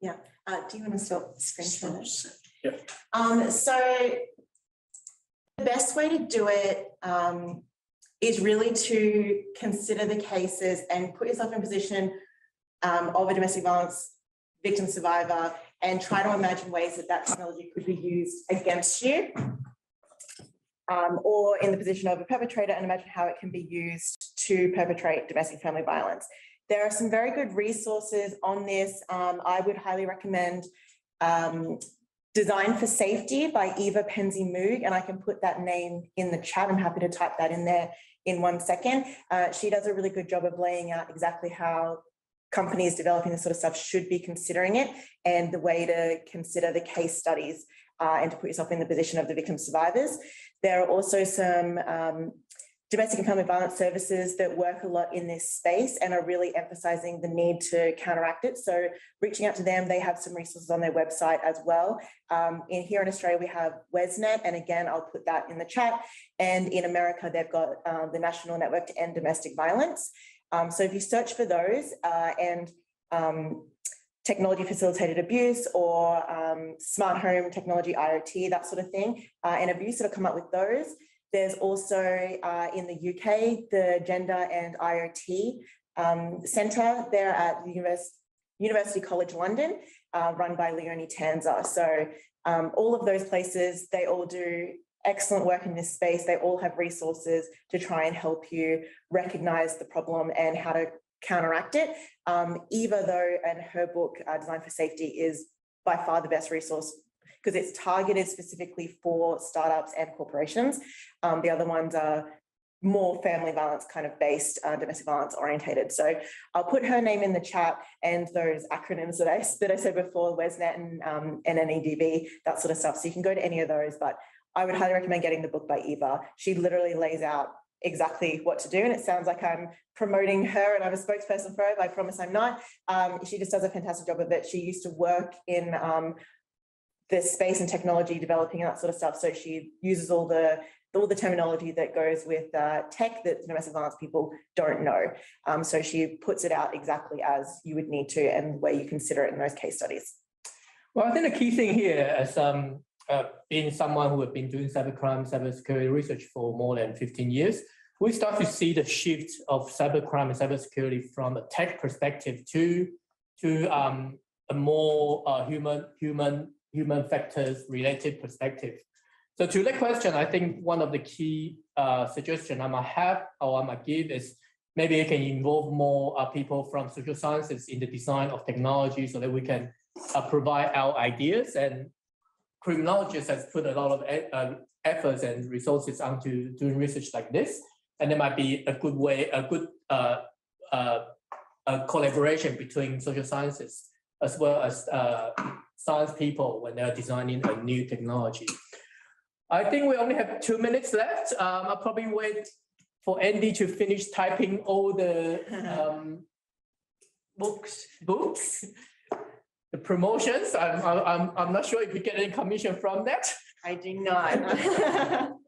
Yeah. Do you want to stop screen sharing? Yeah. So the best way to do it is really to consider the cases and put yourself in a position of a domestic violence victim survivor and try to imagine ways that technology could be used against you. Or in the position of a perpetrator, and imagine how it can be used to perpetrate domestic family violence. There are some very good resources on this. I would highly recommend Design for Safety by Eva Penzi-Moog, and I can put that name in the chat. I'm happy to type that in there in 1 second. She does a really good job of laying out exactly how companies developing this sort of stuff should be considering it and the way to consider the case studies and to put yourself in the position of the victim survivors. There are also some domestic and family violence services that work a lot in this space and are really emphasizing the need to counteract it. So reaching out to them, they have some resources on their website as well. Here in Australia, we have WESNet, and again, I'll put that in the chat. And in America, they've got the National Network to End Domestic Violence. So if you search for those and technology facilitated abuse or smart home technology, IoT, that sort of thing, and abuse, that'll come up with those. There's also in the UK, the Gender and IoT Centre there at the University College London, run by Leonie Tanza. So all of those places, they all do excellent work in this space. They all have resources to try and help you recognise the problem and how to counteract it. Eva, though, and her book, Design for Safety, is by far the best resource because it's targeted specifically for startups and corporations. The other ones are more family violence kind of based, domestic violence orientated. So I'll put her name in the chat and those acronyms that I said before, WESNet and NEDV, that sort of stuff. So you can go to any of those, but I would highly recommend getting the book by Eva. She literally lays out exactly what to do, and it sounds like I'm promoting her and I'm a spokesperson for her, but I promise I'm not. She just does a fantastic job of it. She used to work in the space and technology developing and that sort of stuff, so she uses all the all the terminology that goes with tech that most advanced people don't know. So she puts it out exactly as you would need to and where you consider it in those case studies. Well, I think the key thing here is being someone who has been doing cybercrime, cybersecurity research for more than 15 years, we start to see the shift of cybercrime and cybersecurity from a tech perspective to a more human factors related perspective. So to that question, I think one of the key suggestions I might have or I might give is maybe it can involve more people from social sciences in the design of technology so that we can provide our ideas, and criminologists has put a lot of efforts and resources onto doing research like this, and there might be a good way, a good collaboration between social sciences as well as science people when they're designing a new technology. I think we only have 2 minutes left. I'll probably wait for Andi to finish typing all the books, the promotions. I'm not sure if you get any commission from that. I do not.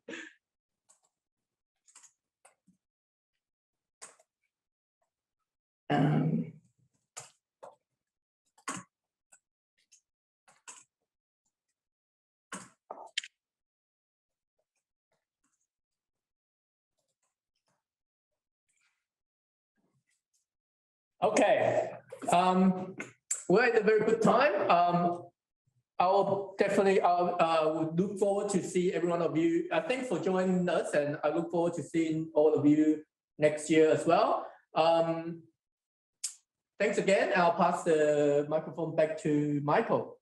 Okay, we're at a very good time. I'll definitely would look forward to see every one of you. Thanks for joining us, and I look forward to seeing all of you next year as well. Thanks again. I'll pass the microphone back to Michael.